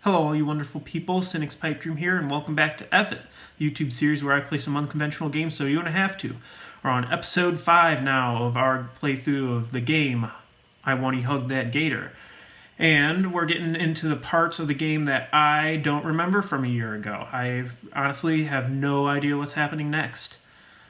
Hello all you wonderful people, Cynic's Pipe Dream here, and welcome back to EFF IT, the YouTube series where I play some unconventional games so you don't have to. We're on episode 5 now of our playthrough of the game, Wani Hug That Gator. And we're getting into the parts of the game that I don't remember from a year ago. I honestly have no idea what's happening next.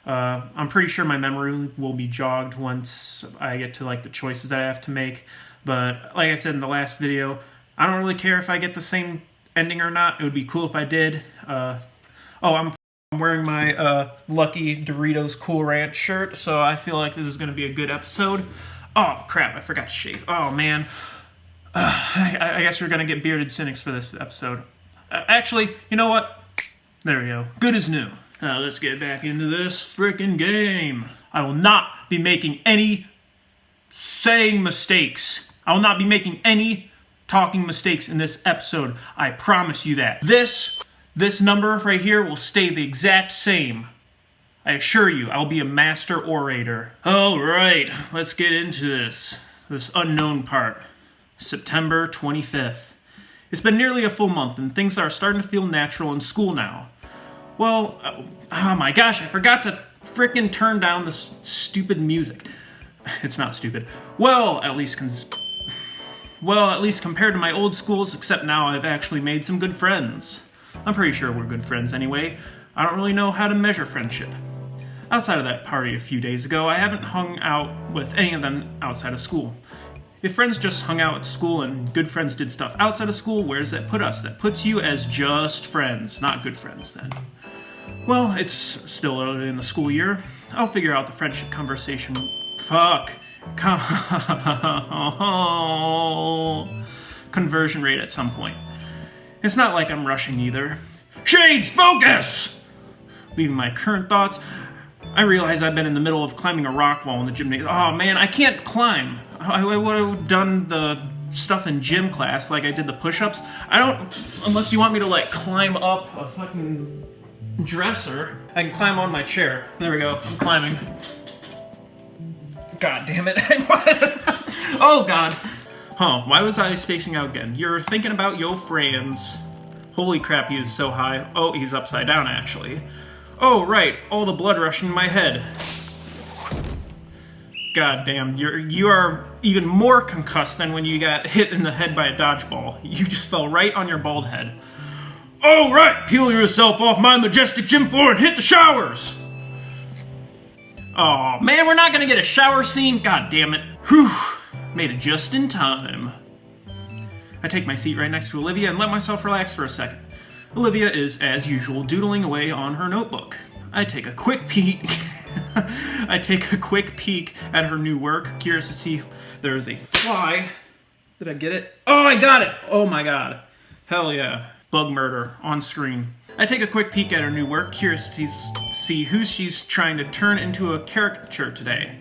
I'm pretty sure my memory will be jogged once I get to the choices that I have to make. But like I said in the last video, I don't really care if I get the same ending or not. It would be cool if I did. I'm wearing my Lucky Doritos Cool Ranch shirt, so I feel like this is going to be a good episode. Oh, crap, I forgot to shave. Oh, man. I guess we're going to get bearded cynics for this episode. Actually, you know what? There we go. Good as new. Now let's get back into this frickin' game. I will not be making any saying mistakes. I will not be making any talking mistakes in this episode. I promise you that. This number right here will stay the exact same. I assure you, I'll be a master orator. Alright, let's get into this unknown part. September 25th. It's been nearly a full month and things are starting to feel natural in school now. Well, oh my gosh, I forgot to frickin' turn down this stupid music. It's not stupid. Well, at least compared to my old schools, except now I've actually made some good friends. I'm pretty sure we're good friends anyway. I don't really know how to measure friendship. Outside of that party a few days ago, I haven't hung out with any of them outside of school. If friends just hung out at school and good friends did stuff outside of school, where does that put us? That puts you as just friends, not good friends then. Well, it's still early in the school year. I'll figure out the friendship conversation. Conversion rate at some point. It's not like I'm rushing either. Shades, focus! Leaving my current thoughts, I realize I've been in the middle of climbing a rock wall in the gymnasium. Oh man, I can't climb. I would have done the stuff in gym class like I did the push-ups. Unless you want me to climb up a fucking dresser. I can climb on my chair. There we go, I'm climbing. God damn it. Oh god. Huh, why was I spacing out again? You're thinking about your friends. Holy crap, he is so high. Oh, he's upside down actually. Oh right, all the blood rushing in my head. God damn, you are even more concussed than when you got hit in the head by a dodgeball. You just fell right on your bald head. Oh right, peel yourself off my majestic gym floor and hit the showers! Oh man, we're not gonna get a shower scene? God damn it. Whew, made it just in time. I take my seat right next to Olivia and let myself relax for a second. Olivia is, as usual, doodling away on her notebook. I take a quick peek at her new work, curious to see if there is a fly. Did I get it? Oh, I got it! Oh my god. Hell yeah. Bug murder on screen. I take a quick peek at her new work, curious to see who she's trying to turn into a caricature today.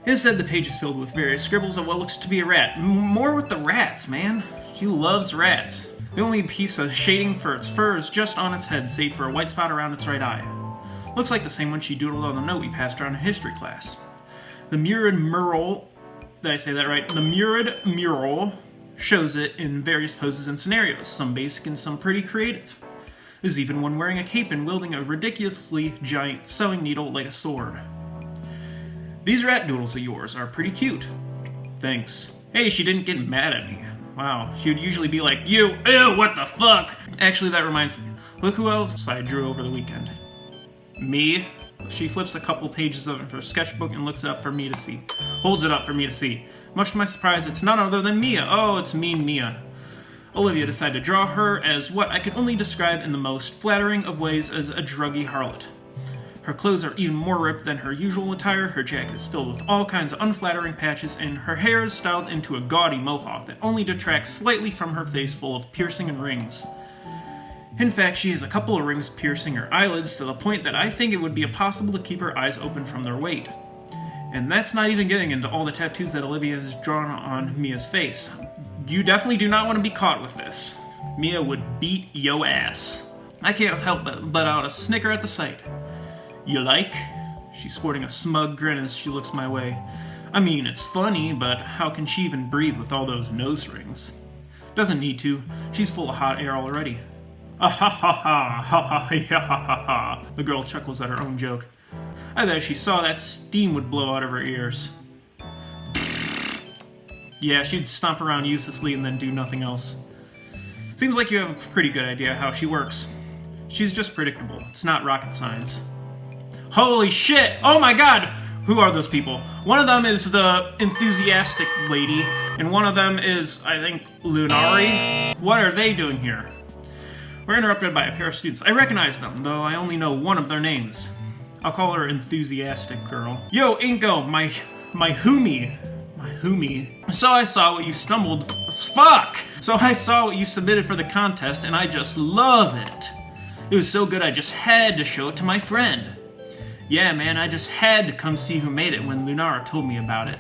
Instead, the page is filled with various scribbles of what looks to be a rat. More with the rats, man. She loves rats. The only piece of shading for its fur is just on its head, save for a white spot around its right eye. Looks like the same one she doodled on the note we passed around in history class. The murid mural, did I say that right? The murid mural shows it in various poses and scenarios, some basic and some pretty creative. There's even one wearing a cape and wielding a ridiculously giant sewing needle like a sword. These rat doodles of yours are pretty cute. Thanks. Hey, she didn't get mad at me. Wow, she would usually be like, you, ew, what the fuck? Actually, that reminds me. Look who else I drew over the weekend. Me? She flips a couple pages of her sketchbook and looks it up for me to see. Holds it up for me to see. Much to my surprise, it's none other than Mia. Oh, it's mean Mia. Olivia decided to draw her as what I could only describe in the most flattering of ways as a druggy harlot. Her clothes are even more ripped than her usual attire, her jacket is filled with all kinds of unflattering patches, and her hair is styled into a gaudy mohawk that only detracts slightly from her face full of piercing and rings. In fact, she has a couple of rings piercing her eyelids to the point that I think it would be impossible to keep her eyes open from their weight. And that's not even getting into all the tattoos that Olivia has drawn on Mia's face. You definitely do not want to be caught with this. Mia would beat yo ass. I can't help but let out a snicker at the sight. You like? She's sporting a smug grin as she looks my way. I mean, it's funny, but how can she even breathe with all those nose rings? Doesn't need to. She's full of hot air already. Ah ha ha ha ha ha ha ha ha. The girl chuckles at her own joke. I bet if she saw that, steam would blow out of her ears. Yeah, she'd stomp around uselessly and then do nothing else. Seems like you have a pretty good idea how she works. She's just predictable. It's not rocket science. Holy shit! Oh my god! Who are those people? One of them is the enthusiastic lady, and one of them is, I think, Lunari? What are they doing here? We're interrupted by a pair of students. I recognize them, though I only know one of their names. I'll call her Enthusiastic Girl. Yo, Inko, my homie. My homie. So I saw what you stumbled... Fuck! So I saw what you submitted for the contest, and I just love it. It was so good I just had to show it to my friend. Yeah, man, I just had to come see who made it when Lunara told me about it.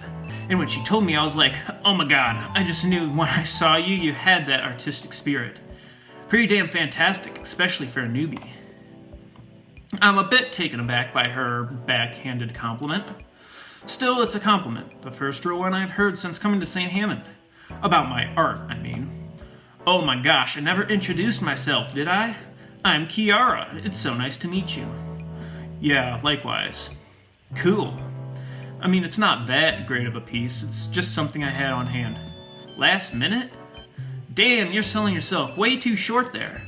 And when she told me, I was like, oh my god, I just knew when I saw you, you had that artistic spirit. Pretty damn fantastic, especially for a newbie. I'm a bit taken aback by her backhanded compliment. Still, it's a compliment. The first real one I've heard since coming to St. Hammond. About my art, I mean. Oh my gosh, I never introduced myself, did I? I'm Kiara. It's so nice to meet you. Yeah, likewise. Cool. I mean, it's not that great of a piece. It's just something I had on hand. Last minute? Damn, you're selling yourself way too short there.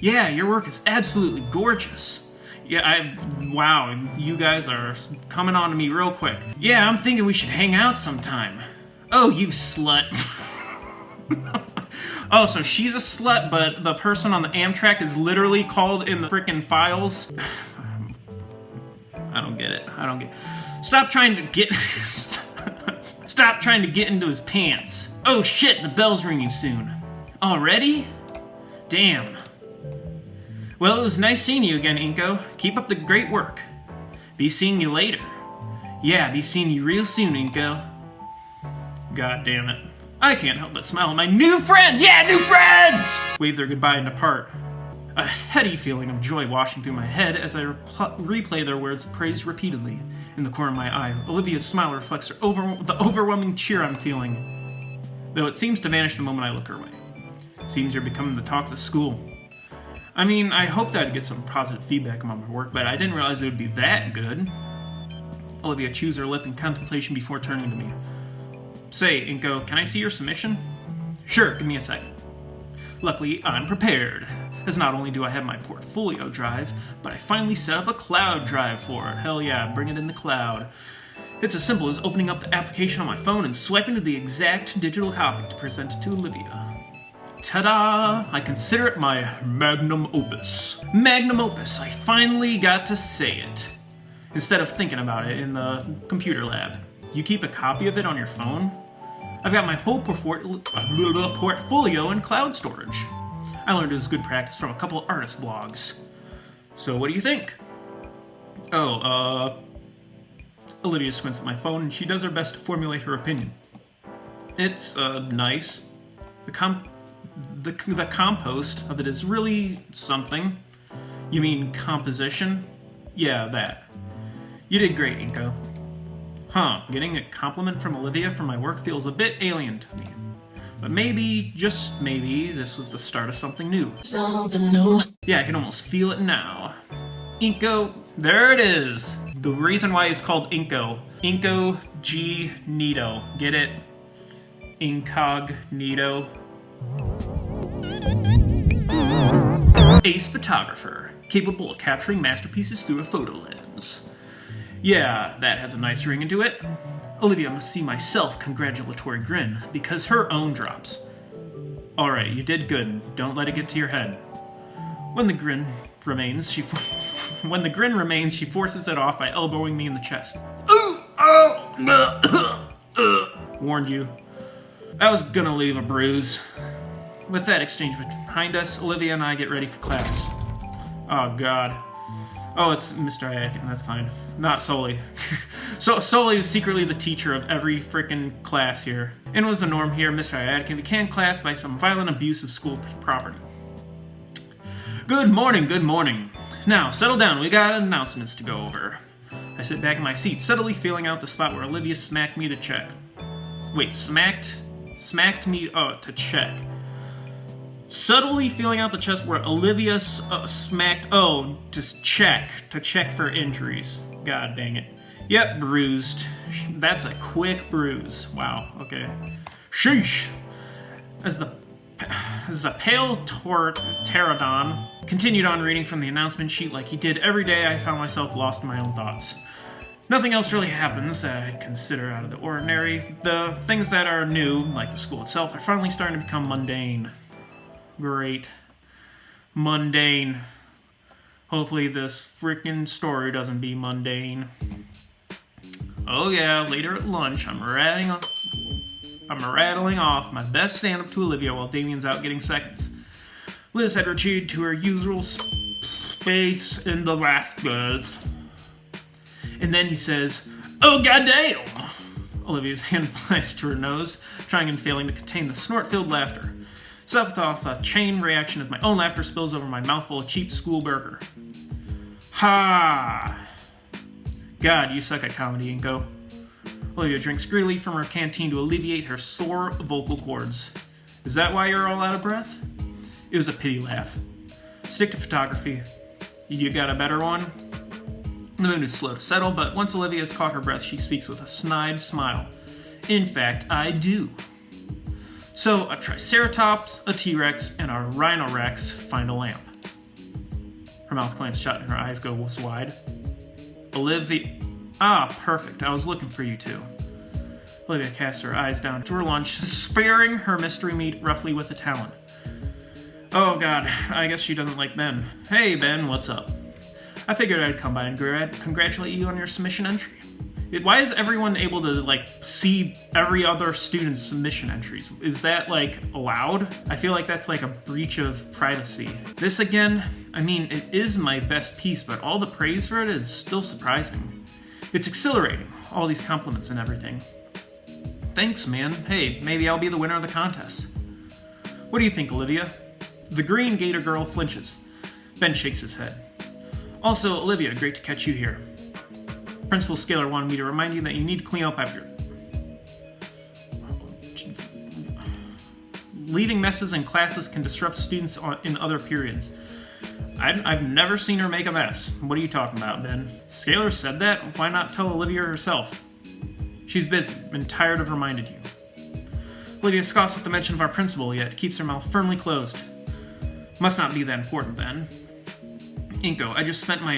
Yeah, your work is absolutely gorgeous. Yeah, wow, you guys are coming on to me real quick. Yeah, I'm thinking we should hang out sometime. Oh, you slut. Oh, so she's a slut, but the person on the Amtrak is literally called in the frickin' files? I don't get it. Stop trying to get... Stop trying to get into his pants. Oh shit, the bell's ringing soon. Already? Damn. Well, it was nice seeing you again, Inko. Keep up the great work. Be seeing you later. Yeah, be seeing you real soon, Inko. God damn it. I can't help but smile at my new friend! Yeah, new friends! Wave their goodbye and depart. A heady feeling of joy washing through my head as I replay their words of praise repeatedly. In the corner of my eye, Olivia's smile reflects the overwhelming cheer I'm feeling. Though it seems to vanish the moment I look her way. Seems you're becoming the talk of the school. I mean, I hoped I'd get some positive feedback on my work, but I didn't realize it would be that good. Olivia chews her lip in contemplation before turning to me. Say, Inko, can I see your submission? Sure, give me a second. Luckily, I'm prepared, as not only do I have my portfolio drive, but I finally set up a cloud drive for it. Hell yeah, bring it in the cloud. It's as simple as opening up the application on my phone and swiping to the exact digital copy to present it to Olivia. Ta-da! I consider it my magnum opus. Magnum opus, I finally got to say it. Instead of thinking about it in the computer lab. You keep a copy of it on your phone? I've got my whole portfolio in cloud storage. I learned it was good practice from a couple of artist blogs. So what do you think? Olivia squints at my phone and she does her best to formulate her opinion. It's, nice. The compost of it is really something. You mean composition? Yeah, that. You did great, Inko. Huh, getting a compliment from Olivia for my work feels a bit alien to me. But maybe, just maybe, this was the start of something new. Something new. Yeah, I can almost feel it now. Inko, there it is. The reason why it's called Inko. Incognito. Get it? Incognito. Ace photographer, capable of capturing masterpieces through a photo lens. Yeah, that has a nice ring into it. Olivia must see my self-congratulatory grin, because her own drops. Alright, you did good. Don't let it get to your head. When the grin remains, she forces it off by elbowing me in the chest. Warned you. I was gonna leave a bruise. With that exchange behind us, Olivia and I get ready for class. Oh god. Oh, it's Mr. Ayatkin, that's fine. Not Soli. So Soli is secretly the teacher of every frickin' class here. And was the norm here, Mr. Ayatkin began class by some violent abuse of school property. Good morning, good morning. Now, settle down, we got announcements to go over. I sit back in my seat, subtly feeling out the spot where Olivia smacked me to check. Wait, smacked me, to check. Subtly feeling out the chest where Olivia smacked. Oh, just to check for injuries. God dang it. Yep, bruised. That's a quick bruise. Wow, okay. Sheesh. As the pale pterodon continued on reading from the announcement sheet like he did every day, I found myself lost in my own thoughts. Nothing else really happens that I'd consider out of the ordinary. The things that are new, like the school itself, are finally starting to become mundane. Great. Mundane. Hopefully this freaking story doesn't be mundane. Oh yeah, later at lunch, I'm rattling off my best stand-up to Olivia while Damien's out getting seconds. Liz had retreated to her usual space in the rafters. And then he says, "Oh goddamn!" Olivia's hand flies to her nose, trying and failing to contain the snort-filled laughter. Set off a chain reaction as my own laughter spills over my mouthful of cheap school burger. Ha! God, you suck at comedy, Inko. Olivia drinks greedily from her canteen to alleviate her sore vocal cords. Is that why you're all out of breath? It was a pity laugh. Stick to photography. You got a better one? The mood is slow to settle, but once Olivia has caught her breath, she speaks with a snide smile. In fact, I do. So, a Triceratops, a T-Rex, and a Rhinorex find a lamp. Her mouth clamps shut and her eyes go wide. Olivia... Ah, perfect. I was looking for you two. Olivia casts her eyes down to her lunch, spearing her mystery meat roughly with a talon. Oh god, I guess she doesn't like Ben. Hey Ben, what's up? I figured I'd come by and congratulate you on your submission entry. Why is everyone able to, like, see every other student's submission entries? Is that, like, allowed? I feel like that's, like, a breach of privacy. This, again, I mean, it is my best piece, but all the praise for it is still surprising. It's exhilarating, all these compliments and everything. Thanks, man. Hey, maybe I'll be the winner of the contest. What do you think, Olivia? The green Gator girl flinches. Ben shakes his head. Also, Olivia, great to catch you here. Principal Scalar wanted me to remind you that you need to clean up after... Leaving messes in classes can disrupt students in other periods. I've never seen her make a mess. What are you talking about, Ben? Scalar said that? Why not tell Olivia herself? She's busy and tired of reminding you. Olivia scoffs at the mention of our principal, yet keeps her mouth firmly closed. Must not be that important, then. Inko, I just spent my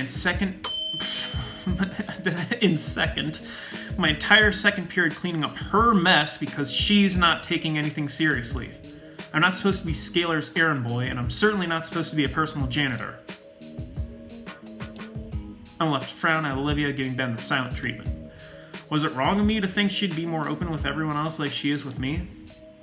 my entire second period cleaning up her mess because she's not taking anything seriously. I'm not supposed to be Scalar's errand boy, and I'm certainly not supposed to be a personal janitor. I'm left to frown at Olivia giving Ben the silent treatment. Was it wrong of me to think she'd be more open with everyone else like she is with me?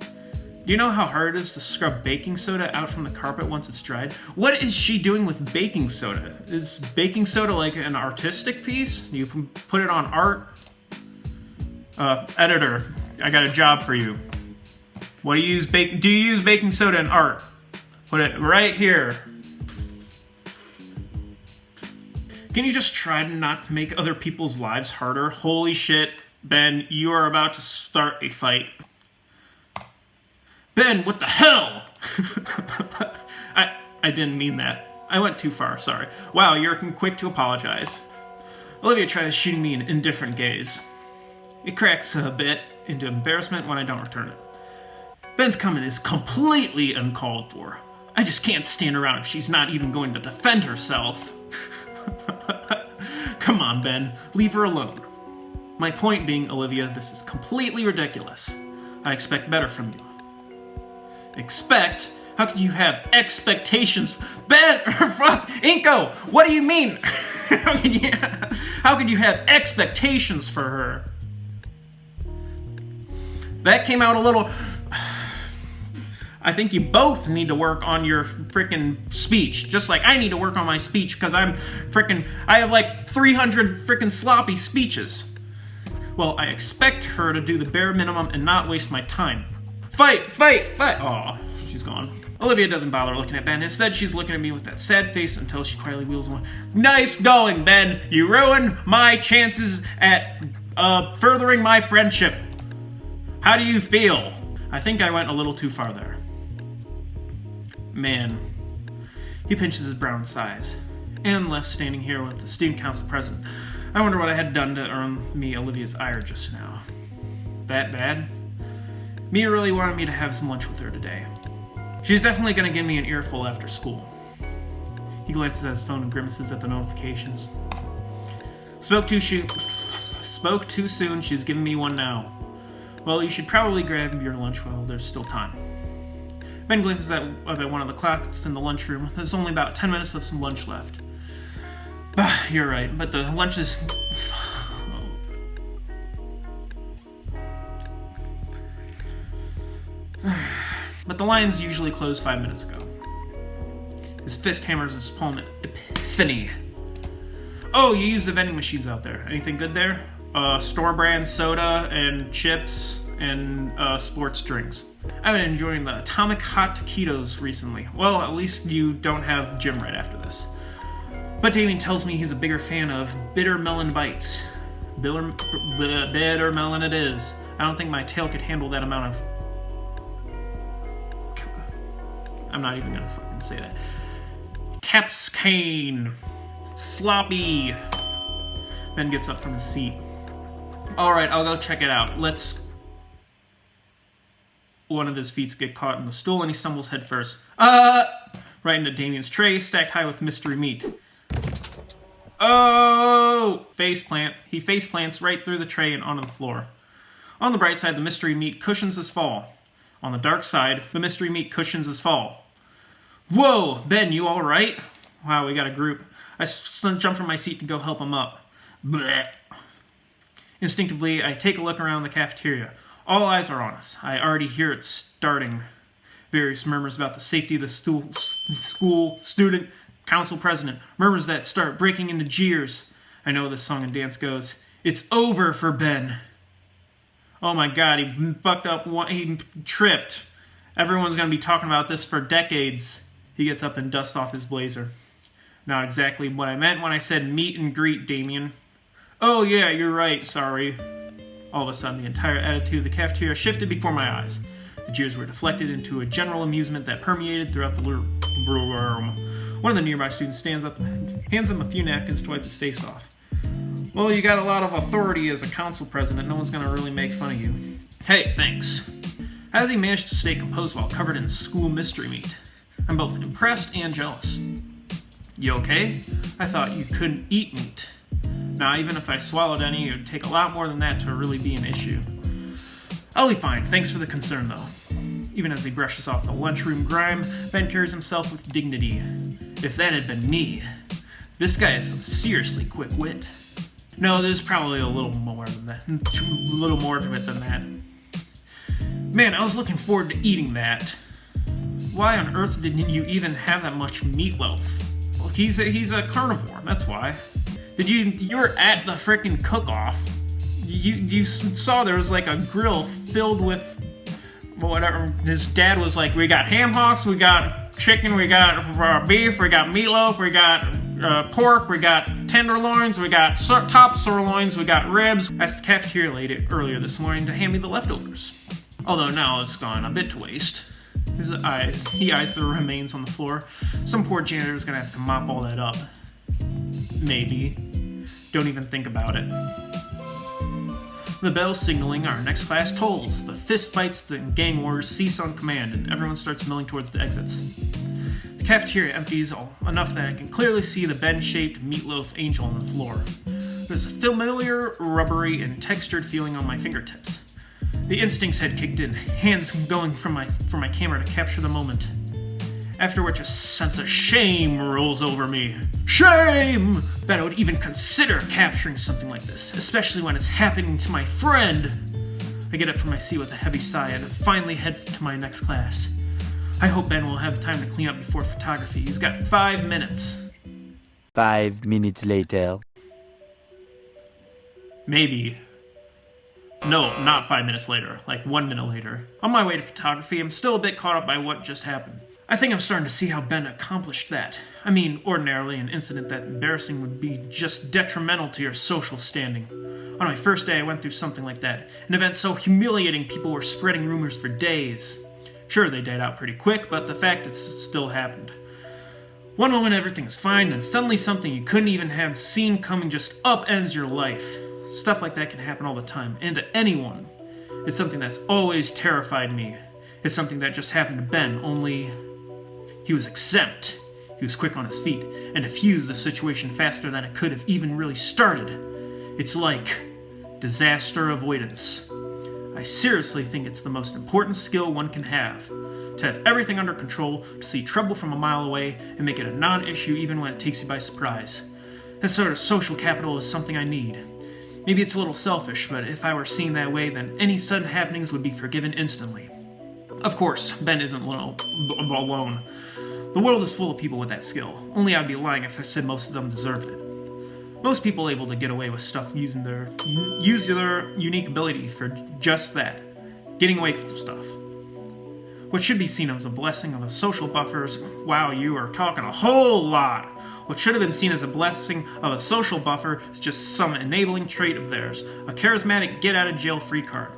Do you know how hard it is to scrub baking soda out from the carpet once it's dried? What is she doing with baking soda? Is baking soda like an artistic piece? You can put it on art? Editor, I got a job for you. What do you use do you use baking soda in art? Put it right here. Can you just try not to make other people's lives harder? Holy shit, Ben, you are about to start a fight. Ben, what the hell? I didn't mean that. I went too far, sorry. Wow, you're quick to apologize. Olivia tries shooting me an indifferent gaze. It cracks a bit into embarrassment when I don't return it. Ben's comment is completely uncalled for. I just can't stand around if she's not even going to defend herself. Come on, Ben, leave her alone. My point being, Olivia, this is completely ridiculous. I expect better from you. Expect? How could you have expectations? Ben, fuck, Inko, what do you mean? How could you have expectations for her? That came out a little... I think you both need to work on your frickin' speech, just like I need to work on my speech, because I have like 300 frickin' sloppy speeches. Well, I expect her to do the bare minimum and not waste my time. Fight, fight, fight! Aw, she's gone. Olivia doesn't bother looking at Ben. Instead, she's looking at me with that sad face until she quietly wheels away. Nice going, Ben! You ruined my chances at furthering my friendship. How do you feel? I think I went a little too far there. Man. He pinches his brow and sighs. And left standing here with the student council president. I wonder what I had done to earn me Olivia's ire just now. That bad? Mia really wanted me to have some lunch with her today. She's definitely gonna give me an earful after school. He glances at his phone and grimaces at the notifications. Spoke too soon, she's giving me one now. Well, you should probably grab your lunch while there's still time. Ben glances at one of the clocks in the lunchroom. There's only about 10 minutes of some lunch left. You're right, but the lunch is... But the lines usually closed 5 minutes ago. His fist hammers his palm at epiphany. Oh, you use the vending machines out there. Anything good there? Store brand soda and chips and sports drinks. I've been enjoying the Atomic Hot Taquitos recently. Well, at least you don't have gym right after this. But Damien tells me he's a bigger fan of Bitter Melon Bites. Bitter melon it is. I don't think my tail could handle that amount of... I'm not even gonna fucking say that. Capscane. Sloppy. Ben gets up from his seat. Alright, I'll go check it out. Let's... One of his feet get caught in the stool and he stumbles head first. Right into Damien's tray, stacked high with mystery meat. Oh! Faceplant. He faceplants right through the tray and onto the floor. On the bright side, the mystery meat cushions his fall. On the dark side, the mystery meat cushions his fall. Whoa! Ben, you alright? Wow, we got a group. I jump from my seat to go help him up. Blech. Instinctively, I take a look around the cafeteria. All eyes are on us. I already hear it starting. Various murmurs about the safety of the school, student, council president. Murmurs that start breaking into jeers. I know this song and dance goes, "It's over for Ben." Oh my god, he fucked up, he tripped. Everyone's gonna be talking about this for decades. He gets up and dusts off his blazer. Not exactly what I meant when I said meet and greet, Damien. Oh yeah, you're right, sorry. All of a sudden, the entire attitude of the cafeteria shifted before my eyes. The jeers were deflected into a general amusement that permeated throughout the room. One of the nearby students stands up and hands him a few napkins to wipe his face off. Well, you got a lot of authority as a council president. No one's gonna really make fun of you. Hey, thanks. How does he manage to stay composed while covered in school mystery meat? I'm both impressed and jealous. You okay? I thought you couldn't eat meat. Now, even if I swallowed any, it would take a lot more than that to really be an issue. I'll be fine. Thanks for the concern, though. Even as he brushes off the lunchroom grime, Ben carries himself with dignity. If that had been me, this guy has some seriously quick wit. No, there's probably a little more than that. A little more to it than that. Man, I was looking forward to eating that. Why on earth didn't you even have that much meatloaf? Well, he's a carnivore, that's why. You were at the frickin' cook-off. You saw there was like a grill filled with whatever. His dad was like, we got ham hocks, we got chicken, we got beef, we got meatloaf, we got pork, we got tenderloins, we got top sirloins, we got ribs. I asked the cafeteria lady earlier this morning to hand me the leftovers. Although now it's gone a bit to waste. He eyes the remains on the floor. Some poor janitor's gonna have to mop all that up. Maybe. Don't even think about it. The bell signaling our next class tolls. The fist fights, the gang wars cease on command, and everyone starts milling towards the exits. The cafeteria empties enough that I can clearly see the Ben-shaped meatloaf angel on the floor. There's a familiar, rubbery, and textured feeling on my fingertips. The instincts had kicked in, hands going for my camera to capture the moment. After which a sense of shame rolls over me. Shame! That I would even consider capturing something like this, especially when it's happening to my friend. I get up from my seat with a heavy sigh and finally head to my next class. I hope Ben will have time to clean up before photography. He's got 5 minutes. 5 minutes later. Maybe. No, not 5 minutes later. Like 1 minute later. On my way to photography, I'm still a bit caught up by what just happened. I think I'm starting to see how Ben accomplished that. I mean, ordinarily, an incident that embarrassing would be just detrimental to your social standing. On my first day, I went through something like that. An event so humiliating people were spreading rumors for days. Sure, they died out pretty quick, but the fact it still happened. One moment everything's fine, then suddenly something you couldn't even have seen coming just upends your life. Stuff like that can happen all the time, and to anyone. It's something that's always terrified me. It's something that just happened to Ben, only he was exempt. He was quick on his feet, and diffused the situation faster than it could have even really started. It's like disaster avoidance. I seriously think it's the most important skill one can have. To have everything under control, to see trouble from a mile away, and make it a non-issue even when it takes you by surprise. That sort of social capital is something I need. Maybe it's a little selfish, but if I were seen that way, then any sudden happenings would be forgiven instantly. Of course, Ben isn't alone. The world is full of people with that skill. Only I'd be lying if I said most of them deserved it. Most people able to get away with stuff use their unique ability for just that. Getting away from stuff. What should be seen as a blessing of a social buffer's, wow, you are talking a whole lot. What should have been seen as a blessing of a social buffer is just some enabling trait of theirs. A charismatic get-out-of-jail-free card.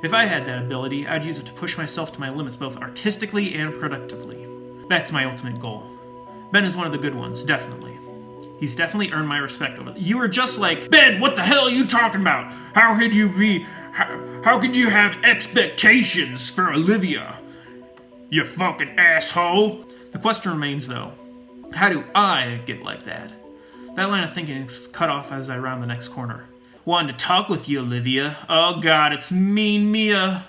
If I had that ability, I'd use it to push myself to my limits both artistically and productively. That's my ultimate goal. Ben is one of the good ones, definitely. He's definitely earned my respect over it. You were just like, Ben, what the hell are you talking about? How could you have expectations for Olivia? You fucking asshole. The question remains though, how do I get like that? That line of thinking is cut off as I round the next corner. Wanted to talk with you, Olivia. Oh god, it's mean Mia.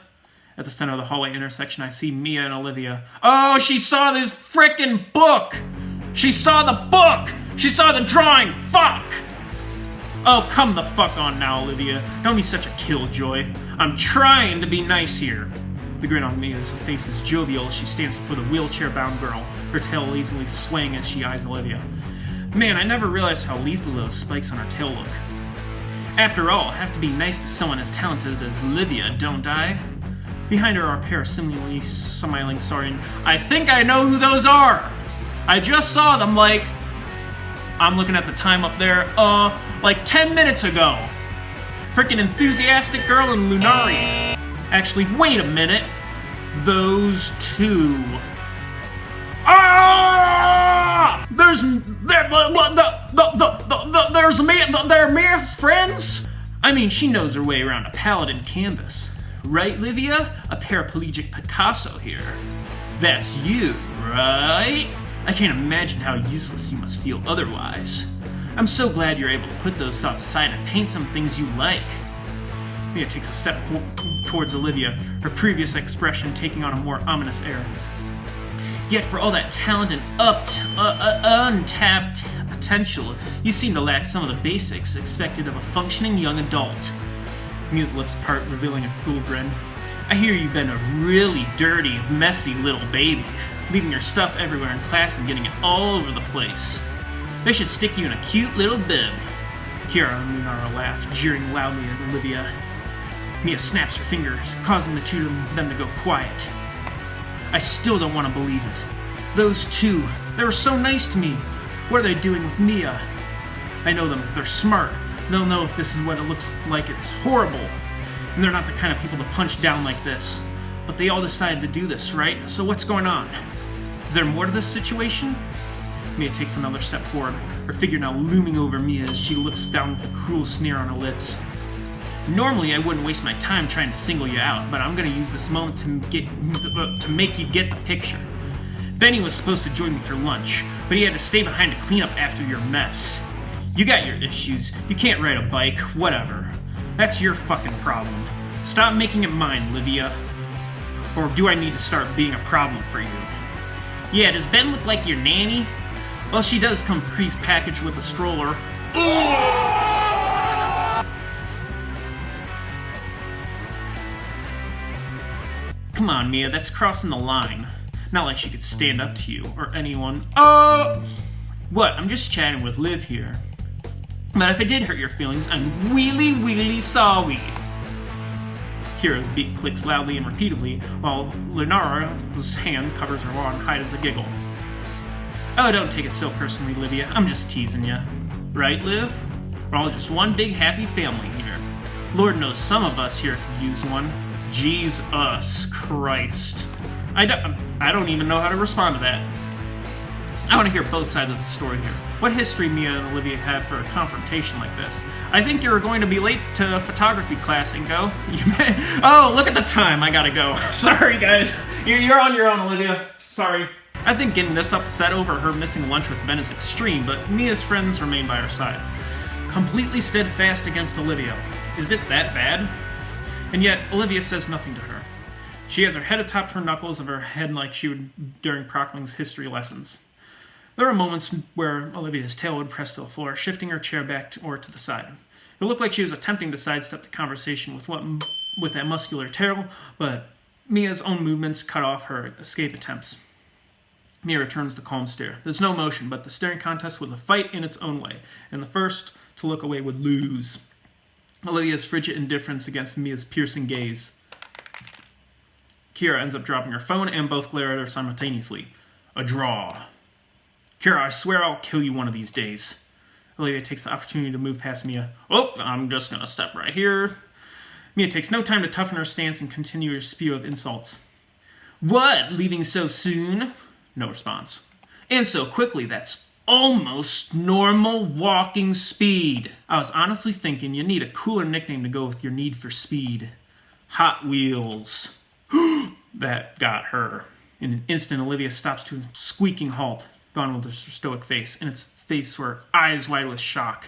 At the center of the hallway intersection, I see Mia and Olivia. Oh, she saw this frickin' book! She saw the book! She saw the drawing! Fuck! Oh, come the fuck on now, Olivia. Don't be such a killjoy. I'm trying to be nice here. The grin on Mia's face is jovial as she stands before the wheelchair-bound girl, her tail lazily swaying as she eyes Olivia. Man, I never realized how lethal those spikes on her tail look. After all, I have to be nice to someone as talented as Olivia, don't I? Behind her are a pair of similarly smiling Saurian. I think I know who those are! I just saw them I'm looking at the time up there, like 10 minutes ago. Freaking enthusiastic girl and Lunari. Actually, wait a minute. Those two. Ah! They're Mia's friends? I mean, she knows her way around a paladin canvas. Right, Livia? A paraplegic Picasso here. That's you, right? I can't imagine how useless you must feel otherwise. I'm so glad you're able to put those thoughts aside and paint some things you like. Mia takes a step towards Olivia, her previous expression taking on a more ominous air. Yet for all that talent and untapped potential, you seem to lack some of the basics expected of a functioning young adult. Mia's lips part, revealing a cool grin. I hear you've been a really dirty, messy little baby, leaving your stuff everywhere in class and getting it all over the place. They should stick you in a cute little bib. Kiara and Lunara laugh, jeering loudly at Olivia. Mia snaps her fingers, causing the two of them to go quiet. I still don't want to believe it. Those two, they were so nice to me. What are they doing with Mia? I know them. They're smart. They'll know if this is what it looks like. It's horrible. And they're not the kind of people to punch down like this. But they all decided to do this, right? So what's going on? Is there more to this situation? Mia takes another step forward, her figure now looming over Mia as she looks down with a cruel sneer on her lips. Normally, I wouldn't waste my time trying to single you out, but I'm going to use this moment to make you get the picture. Benny was supposed to join me for lunch, but he had to stay behind to clean up after your mess. You got your issues, you can't ride a bike, whatever. That's your fucking problem. Stop making it mine, Livia. Or do I need to start being a problem for you? Yeah, does Ben look like your nanny? Well, she does come pre-packaged with a stroller. Come on, Mia, that's crossing the line. Not like she could stand up to you, or anyone. What? I'm just chatting with Liv here. But if I did hurt your feelings, I'm really sorry. Kira's beat clicks loudly and repeatedly, while Lunara's hand covers her arm, hide as a giggle. Oh, don't take it so personally, Livia. I'm just teasing ya. Right, Liv? We're all just one big happy family here. Lord knows some of us here could use one. Jesus Christ. I don't even know how to respond to that. I want to hear both sides of the story here. What history Mia and Olivia have for a confrontation like this? I think you're going to be late to photography class, Inko. Oh, look at the time. I gotta go. Sorry, guys. You're on your own, Olivia. Sorry. I think getting this upset over her missing lunch with Ben is extreme, but Mia's friends remain by her side. Completely steadfast against Olivia. Is it that bad? And yet, Olivia says nothing to her. She has her head atop her knuckles of her head like she would during Prockling's history lessons. There are moments where Olivia's tail would press to the floor, shifting her chair back or to the side. It looked like she was attempting to sidestep the conversation with that muscular tail, but Mia's own movements cut off her escape attempts. Mia returns the calm stare. There's no motion, but the staring contest was a fight in its own way, and the first to look away would lose. Olivia's frigid indifference against Mia's piercing gaze. Kira ends up dropping her phone, and both glare at her simultaneously. A draw. Kira, I swear I'll kill you one of these days. Olivia takes the opportunity to move past Mia. Oh, I'm just gonna step right here. Mia takes no time to toughen her stance and continue her spew of insults. What? Leaving so soon? No response. And so quickly, that's almost normal walking speed. I was honestly thinking you need a cooler nickname to go with your need for speed. Hot Wheels. That got her. In an instant, Olivia stops to a squeaking halt, gone with her stoic face, and its face were eyes wide with shock.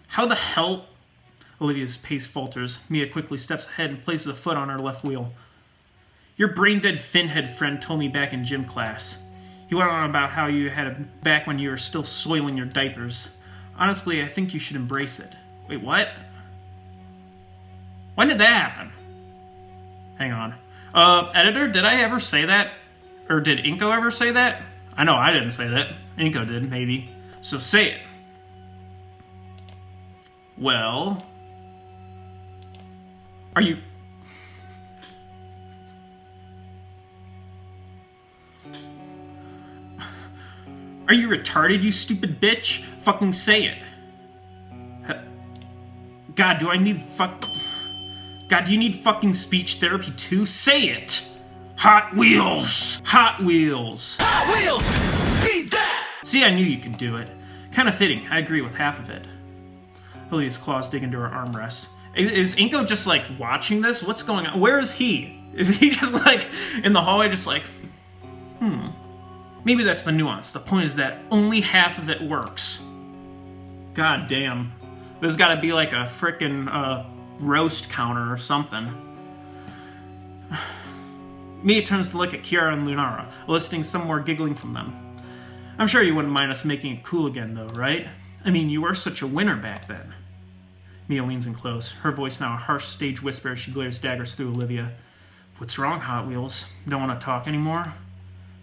How the hell? Olivia's pace falters. Mia quickly steps ahead and places a foot on her left wheel. Your brain-dead finhead friend told me back in gym class. He went on about how you had it back when you were still soiling your diapers. Honestly, I think you should embrace it. Wait, what? When did that happen? Hang on. Editor, did I ever say that? Or did Inko ever say that? I know I didn't say that. Inko did, maybe. So say it. Well... Are you... Are you retarded, you stupid bitch? Fucking say it. God, do I need God, do you need fucking speech therapy too? Say it! Hot Wheels! Hot Wheels! Hot Wheels! Beat that! See, I knew you could do it. Kind of fitting. I agree with half of it. Olivia's claws dig into her armrests. Is Inko just, like, watching this? What's going on? Where is he? Is he just, like, in the hallway just like, Maybe that's the nuance. The point is that only half of it works. God damn. There's gotta be like a frickin' roast counter or something. Mia turns to look at Kiara and Lunara, eliciting some more giggling from them. I'm sure you wouldn't mind us making it cool again though, right? I mean, you were such a winner back then. Mia leans in close, her voice now a harsh stage whisper as she glares daggers through Olivia. What's wrong, Hot Wheels? Don't want to talk anymore?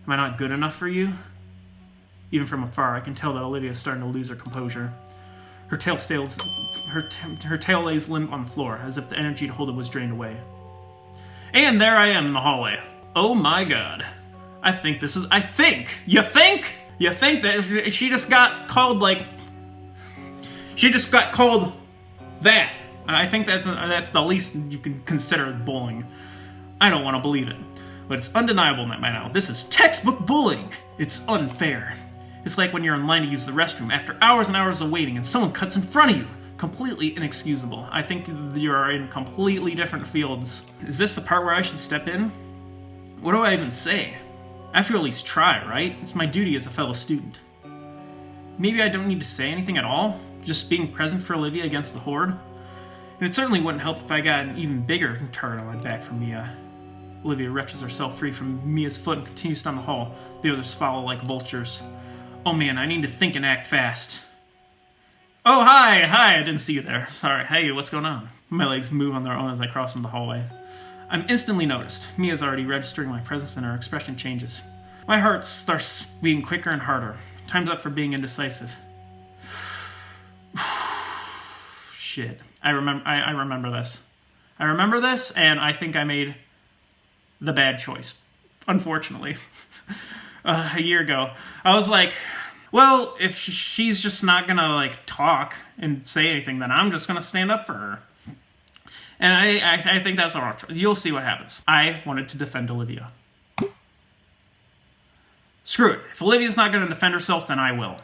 Am I not good enough for you? Even from afar, I can tell that Olivia is starting to lose her composure. Her tail lays limp on the floor, as if the energy to hold it was drained away. And there I am in the hallway. Oh my god. You think that she just got called, like... She just got called that. I think that's the least you can consider bullying. I don't want to believe it. But it's undeniable by now. This is textbook bullying. It's unfair. It's like when you're in line to use the restroom after hours and hours of waiting and someone cuts in front of you. Completely inexcusable. I think you are in completely different fields. Is this the part where I should step in? What do I even say? I have to at least try, right? It's my duty as a fellow student. Maybe I don't need to say anything at all? Just being present for Olivia against the Horde? And it certainly wouldn't help if I got an even bigger target on my back from Mia. Olivia wrenches herself free from Mia's foot and continues down the hall. The others follow like vultures. Oh man, I need to think and act fast. Oh, hi, I didn't see you there. Sorry, hey, what's going on? My legs move on their own as I cross from the hallway. I'm instantly noticed. Mia's already registering my presence and her expression changes. My heart starts beating quicker and harder. Time's up for being indecisive. Shit. I remember this. I remember this, and I think I made the bad choice. Unfortunately. A year ago. I was like, well, if she's just not gonna, like, talk and say anything, then I'm just gonna stand up for her. And I think that's the wrong choice. You'll see what happens. I wanted to defend Olivia. Screw it. If Olivia's not going to defend herself, then I will.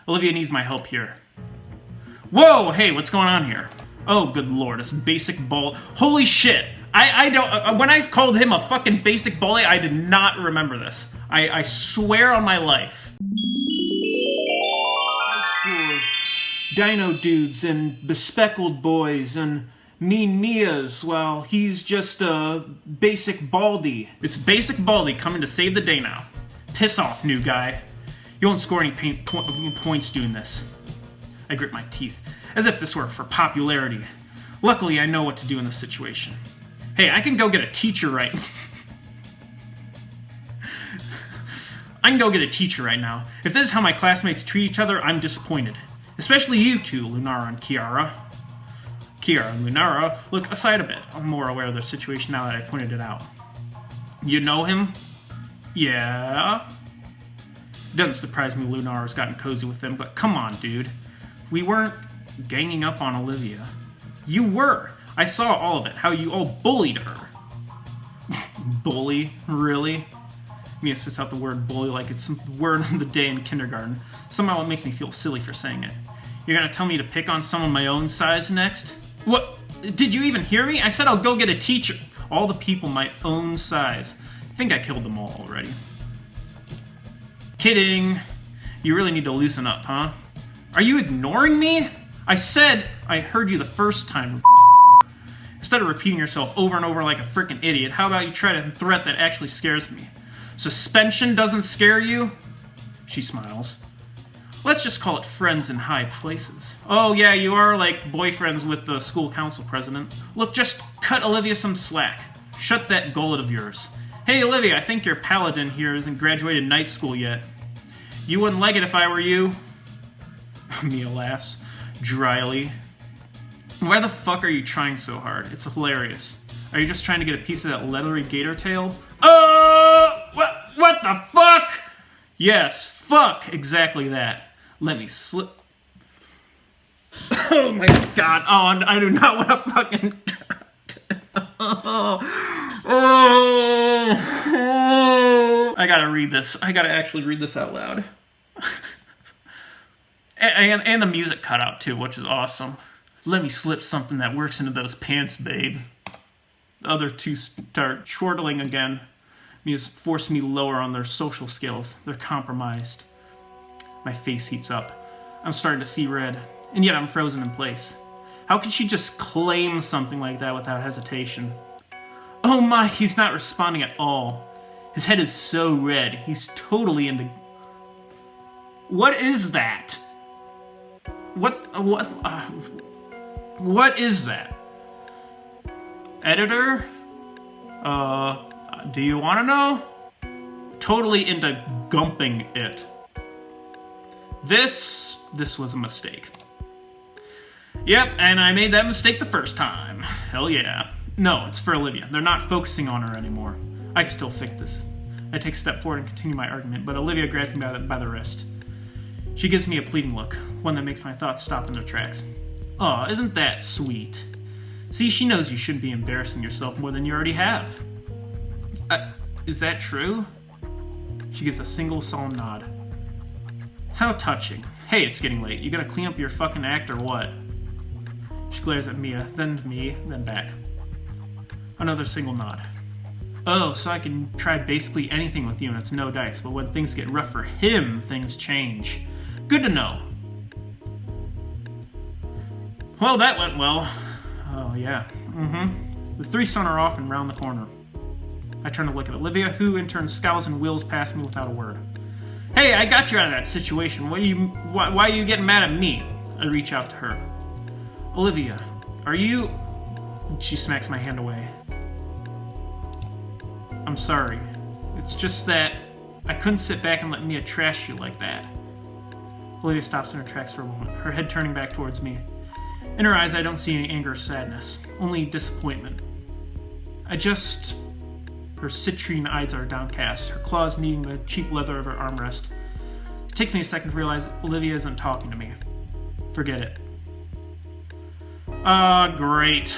Olivia needs my help here. Whoa, hey, what's going on here? Oh, good lord, it's basic ball. Holy shit. I don't, when I called him a fucking basic bully, I did not remember this. I swear on my life. Dino dudes and bespeckled boys and mean Mias, well, he's just a basic baldy. It's basic baldy coming to save the day now. Piss off, new guy. You won't score any points doing this. I grit my teeth, as if this were for popularity. Luckily, I know what to do in this situation. Hey, I can go get a teacher right... I can go get a teacher right now. If this is how my classmates treat each other, I'm disappointed. Especially you two, Lunara and Kiara. Kiara and Lunara look aside a bit. I'm more aware of their situation now that I pointed it out. You know him? Yeah. It doesn't surprise me Lunara's gotten cozy with them, but come on, dude. We weren't ganging up on Olivia. You were. I saw all of it, how you all bullied her. Bully? Really? Mia spits out the word bully like it's the word of the day in kindergarten. Somehow it makes me feel silly for saying it. You're gonna tell me to pick on someone my own size next? What? Did you even hear me? I said I'll go get a teacher. All the people my own size. I think I killed them all already. Kidding. You really need to loosen up, huh? Are you ignoring me? I said I heard you the first time. Instead of repeating yourself over and over like a freaking idiot, how about you try a threat that actually scares me? Suspension doesn't scare you? She smiles. Let's just call it friends in high places. Oh yeah, you are like boyfriends with the school council president. Look, just cut Olivia some slack. Shut that gullet of yours. Hey Olivia, I think your paladin here isn't graduated night school yet. You wouldn't like it if I were you? Mia laughs, dryly. Why the fuck are you trying so hard? It's hilarious. Are you just trying to get a piece of that leathery gator tail? What the fuck? Yes, fuck, exactly that. Let me slip. Oh my god, oh, I do not want to fucking... I gotta read this. I gotta actually read this out loud. And the music cut out too, which is awesome. Let me slip something that works into those pants, babe. The other two start chortling again. Mia's forced me lower on their social skills. They're compromised. My face heats up. I'm starting to see red, and yet I'm frozen in place. How could she just claim something like that without hesitation? Oh my, he's not responding at all. His head is so red. He's totally into... What is that? What is that? Editor? Do you want to know? Totally into gumping it. This was a mistake. Yep, and I made that mistake the first time. Hell yeah. No, it's for Olivia. They're not focusing on her anymore. I can still fix this. I take a step forward and continue my argument, but Olivia grabs me by the wrist. She gives me a pleading look, one that makes my thoughts stop in their tracks. Aw, isn't that sweet? See, she knows you shouldn't be embarrassing yourself more than you already have. Is that true? She gives a single solemn nod. How touching. Hey, it's getting late. You gonna clean up your fucking act or what? She glares at Mia, then to me, then back. Another single nod. Oh, so I can try basically anything with you and it's no dice, but when things get rough for him, things change. Good to know. Well, that went well. Oh, yeah. The three sun are off and round the corner. I turn to look at Olivia, who in turn scowls and wheels past me without a word. Hey, I got you out of that situation. Why are you getting mad at me? I reach out to her. Olivia, are you... She smacks my hand away. I'm sorry. It's just that I couldn't sit back and let Mia trash you like that. Olivia stops in her tracks for a moment, her head turning back towards me. In her eyes, I don't see any anger or sadness, only disappointment. Her citrine eyes are downcast, her claws kneading the cheap leather of her armrest. It takes me a second to realize that Olivia isn't talking to me. Forget it. Great.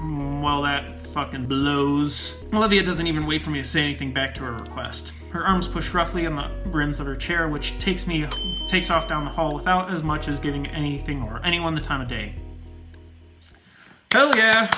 Well, that fucking blows. Olivia doesn't even wait for me to say anything back to her request. Her arms push roughly on the rims of her chair, which takes off down the hall without as much as giving anything or anyone the time of day. Hell yeah!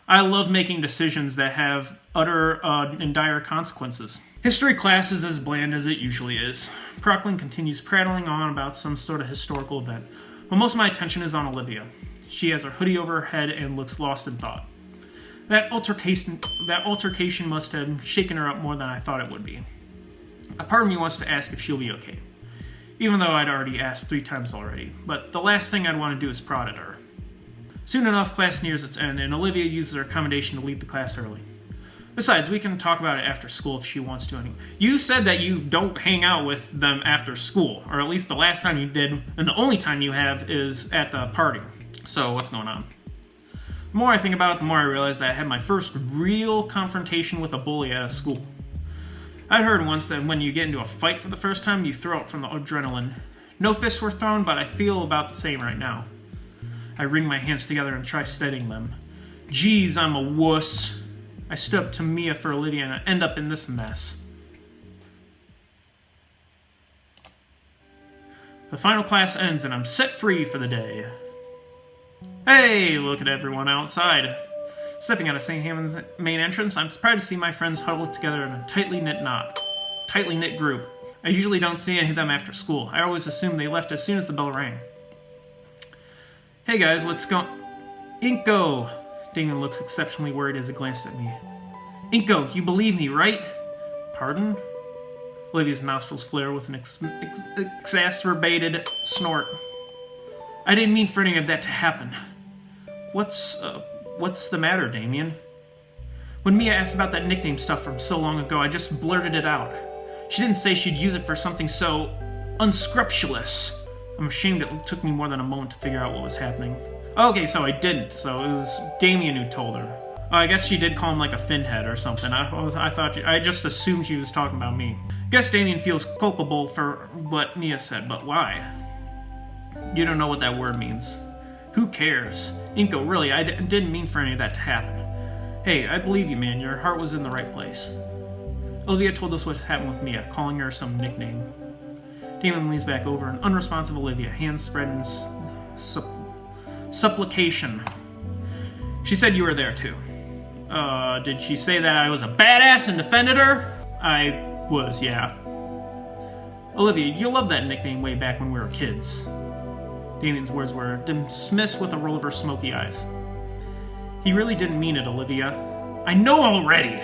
I love making decisions that have utter and dire consequences. History class is as bland as it usually is. Procklin continues prattling on about some sort of historical event, but most of my attention is on Olivia. She has her hoodie over her head and looks lost in thought. That altercation must have shaken her up more than I thought it would be. A part of me wants to ask if she'll be okay, even though I'd already asked 3 times already, but the last thing I'd want to do is prod at her. Soon enough, class nears its end, and Olivia uses her accommodation to leave the class early. Besides, we can talk about it after school if she wants to. You said that you don't hang out with them after school, or at least the last time you did, and the only time you have is at the party. So what's going on? The more I think about it, the more I realize that I had my first real confrontation with a bully at a school. I'd heard once that when you get into a fight for the first time, you throw up from the adrenaline. No fists were thrown, but I feel about the same right now. I wring my hands together and try steadying them. Geez, I'm a wuss. I stood up to Mia for Olivia and I end up in this mess. The final class ends and I'm set free for the day. Hey, look at everyone outside. Stepping out of St. Hammond's main entrance, I'm surprised to see my friends huddled together in a tightly knit group. I usually don't see any of them after school. I always assume they left as soon as the bell rang. Hey guys, what's going... Inko! Damon looks exceptionally worried as he glanced at me. Inko, you believe me, right? Pardon? Olivia's nostrils flare with an exacerbated snort. I didn't mean for any of that to happen. What's the matter, Damien? When Mia asked about that nickname stuff from so long ago, I just blurted it out. She didn't say she'd use it for something so unscrupulous. I'm ashamed it took me more than a moment to figure out what was happening. Okay, so I didn't, so it was Damien who told her. I guess she did call him like a finhead or something. I just assumed she was talking about me. Guess Damien feels culpable for what Mia said, but why? You don't know what that word means. Who cares? Inko, really, I didn't mean for any of that to happen. Hey, I believe you, man. Your heart was in the right place. Olivia told us what happened with Mia, calling her some nickname. Damon leans back over an unresponsive Olivia, hands spread in supplication. She said you were there too. Did she say that I was a badass and defended her? I was, yeah. Olivia, you loved that nickname way back when we were kids. Damien's words were dismissed with a roll of her smoky eyes. He really didn't mean it, Olivia. I know already!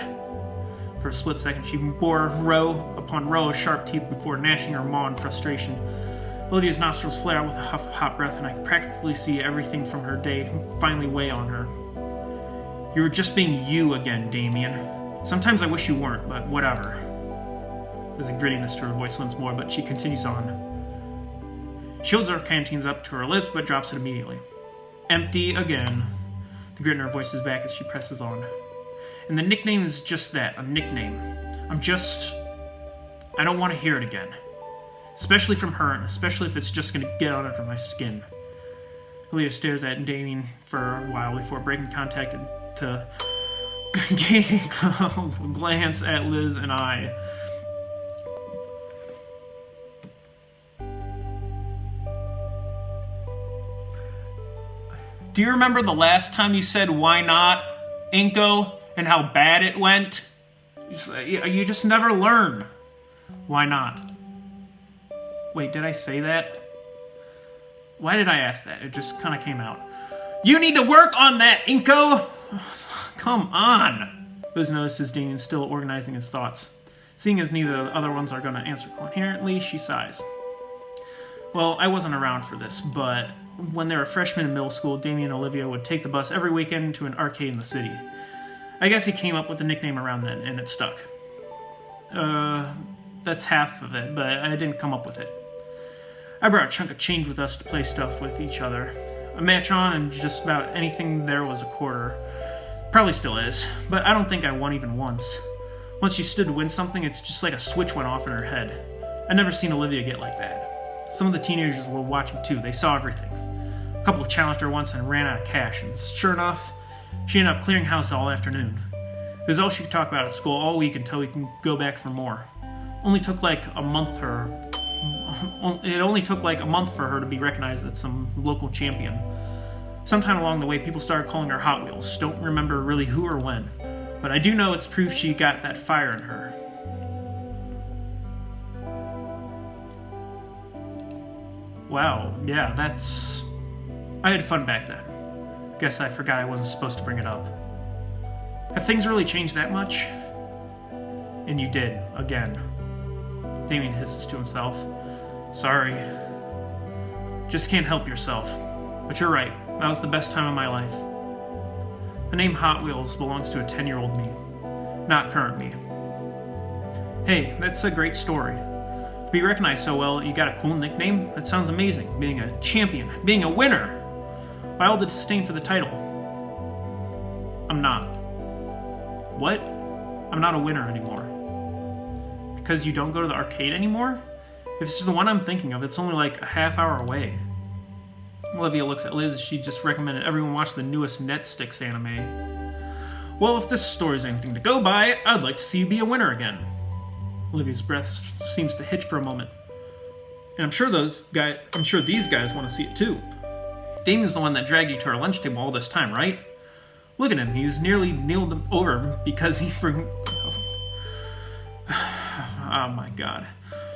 For a split second, she bore row upon row of sharp teeth before gnashing her maw in frustration. Olivia's nostrils flare out with a huff of hot breath, and I could practically see everything from her day finally weigh on her. You were just being you again, Damien. Sometimes I wish you weren't, but whatever. There's a grittiness to her voice once more, but she continues on. She holds her canteens up to her lips, but drops it immediately. Empty again. The grit in her voice is back as she presses on. And the nickname is just that, a nickname. I don't want to hear it again. Especially from her, and especially if it's just going to get out under my skin. Olivia stares at Damien for a while before breaking contact to glance at Liz and I. Do you remember the last time you said, why not, Inko, and how bad it went? You just never learn. Why not? Wait, did I say that? Why did I ask that? It just kind of came out. You need to work on that, Inko! Come on! Liz notices Damien still organizing his thoughts. Seeing as neither of the other ones are going to answer coherently, she sighs. Well, I wasn't around for this, but when they were freshmen in middle school, Damien and Olivia would take the bus every weekend to an arcade in the city. I guess he came up with the nickname around then, and it stuck. That's half of it, but I didn't come up with it. I brought a chunk of change with us to play stuff with each other. A match on, and just about anything there was a quarter. Probably still is, but I don't think I won even once. Once she stood to win something, it's just like a switch went off in her head. I'd never seen Olivia get like that. Some of the teenagers were watching too, they saw everything. A couple challenged her once and ran out of cash, and sure enough, she ended up clearing house all afternoon. It was all she could talk about at school all week until we can go back for more. Only took like a month for It only took like a month for her to be recognized as some local champion. Sometime along the way, people started calling her Hot Wheels. Don't remember really who or when, but I do know it's proof she got that fire in her. Wow, yeah, that's... I had fun back then. Guess I forgot I wasn't supposed to bring it up. Have things really changed that much? And you did, again. Damien hisses to himself. Sorry. Just can't help yourself. But you're right, that was the best time of my life. The name Hot Wheels belongs to a 10-year-old me, not current me. Hey, that's a great story. To be recognized so well that you got a cool nickname, that sounds amazing. Being a champion, being a winner. Why all the disdain for the title? I'm not. What? I'm not a winner anymore. Because you don't go to the arcade anymore? If this is the one I'm thinking of, it's only like a half hour away. Olivia looks at Liz as she just recommended everyone watch the newest Netsticks anime. Well, if this story's anything to go by, I'd like to see you be a winner again. Olivia's breath seems to hitch for a moment. And I'm sure these guys want to see it too. Damien's the one that dragged you to our lunch table all this time, right? Look at him, he's nearly kneeled them over because he Oh my god.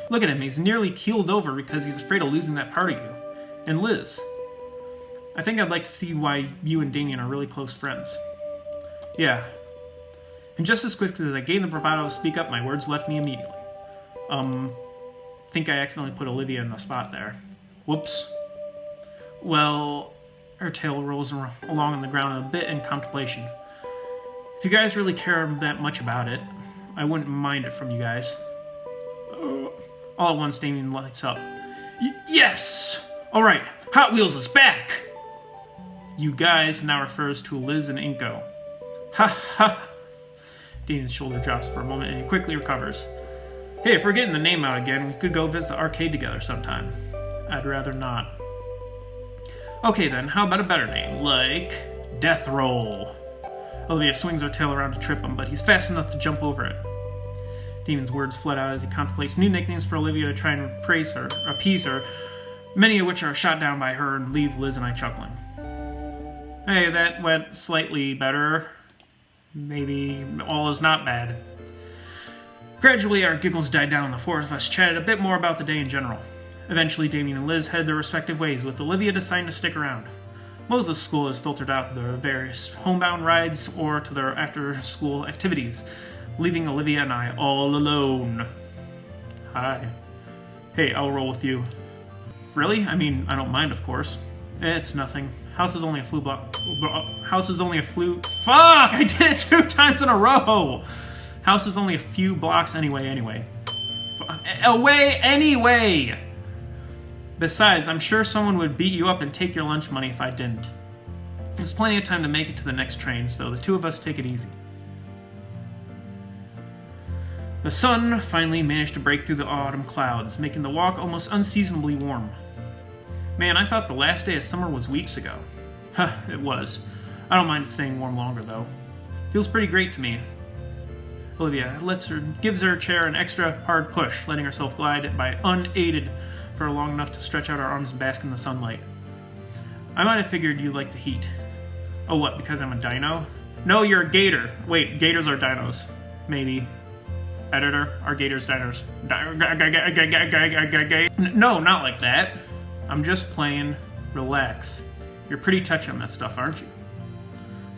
Look at him, he's nearly keeled over because he's afraid of losing that part of you. And Liz. I think I'd like to see why you and Damien are really close friends. Yeah. And just as quick as I gained the bravado to speak up, my words left me immediately. Think I accidentally put Olivia in the spot there. Whoops. Well, her tail rolls along on the ground a bit in contemplation. If you guys really care that much about it, I wouldn't mind it from you guys. All at once, Damien lights up. Yes! Alright, Hot Wheels is back! You guys now refers to Liz and Inko. Ha ha! Damien's shoulder drops for a moment and he quickly recovers. Hey, if we're getting the name out again, we could go visit the arcade together sometime. I'd rather not. Okay then, how about a better name, like Death Roll? Olivia swings her tail around to trip him, but he's fast enough to jump over it. Damien's words flood out as he contemplates new nicknames for Olivia to try and praise her, appease her, many of which are shot down by her and leave Liz and I chuckling. Hey, that went slightly better. Maybe all is not bad. Gradually, our giggles died down and the four of us chatted a bit more about the day in general. Eventually, Damien and Liz headed their respective ways, with Olivia deciding to stick around. Most of the school is filtered out to their various homebound rides or to their after-school activities, leaving Olivia and I all alone. Hi. Hey, I'll roll with you. Really? I mean, I don't mind, of course. It's nothing. House is only a few block. House is only a few. Fuck! I did it 2 times in a row. House is only a few blocks anyway. Away anyway. Besides, I'm sure someone would beat you up and take your lunch money if I didn't. There's plenty of time to make it to the next train, so the two of us take it easy. The sun finally managed to break through the autumn clouds, making the walk almost unseasonably warm. Man, I thought the last day of summer was weeks ago. Huh, it was. I don't mind it staying warm longer, though. Feels pretty great to me. Olivia gives her chair an extra hard push, letting herself glide by unaided for long enough to stretch out her arms and bask in the sunlight. I might have figured you liked the heat. Oh, what, because I'm a dino? No, you're a gator. Wait, gators are dinos. Maybe. Editor, are gators dinos? No, not like that. I'm just playing. Relax. You're pretty touchy on that stuff, aren't you?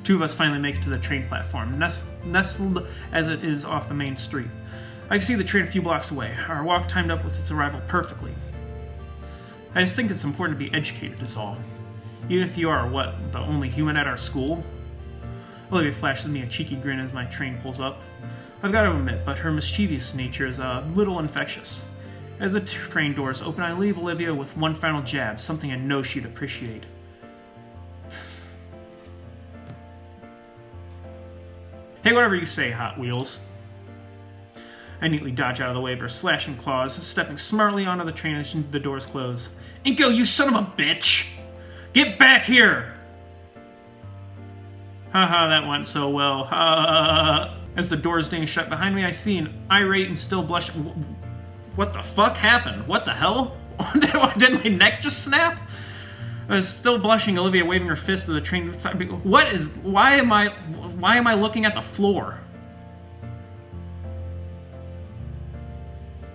Two of us finally make it to the train platform, nestled as it is off the main street. I can see the train a few blocks away, our walk timed up with its arrival perfectly. I just think it's important to be educated is all. Even if you are, what, the only human at our school? Olivia flashes me a cheeky grin as my train pulls up. I've got to admit, but her mischievous nature is a little infectious. As the train doors open, I leave Olivia with one final jab, something I know she'd appreciate. Hey, whatever you say, Hot Wheels. I neatly dodge out of the way of her slashing claws, stepping smartly onto the train as the doors close. Inko, you son of a bitch! Get back here! Haha, that went so well. As the doors ding shut behind me, I see an irate and still blushing. What the fuck happened? What the hell? Did my neck just snap? I was still blushing, Olivia waving her fist to the train. Why am I looking at the floor?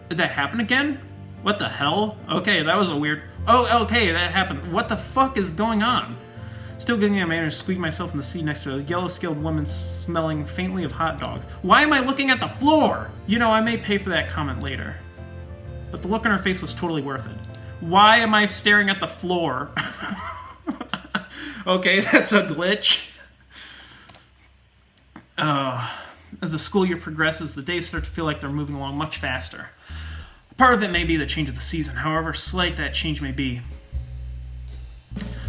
Did that happen again? What the hell? Okay, that was a weird... Oh, okay, that happened. What the fuck is going on? Still getting a manner to squeeze myself in the seat next to a yellow-scaled woman smelling faintly of hot dogs. Why am I looking at the floor? You know, I may pay for that comment later. But the look on her face was totally worth it. Why am I staring at the floor? Okay, that's a glitch. As the school year progresses, the days start to feel like they're moving along much faster. Part of it may be the change of the season, however slight that change may be.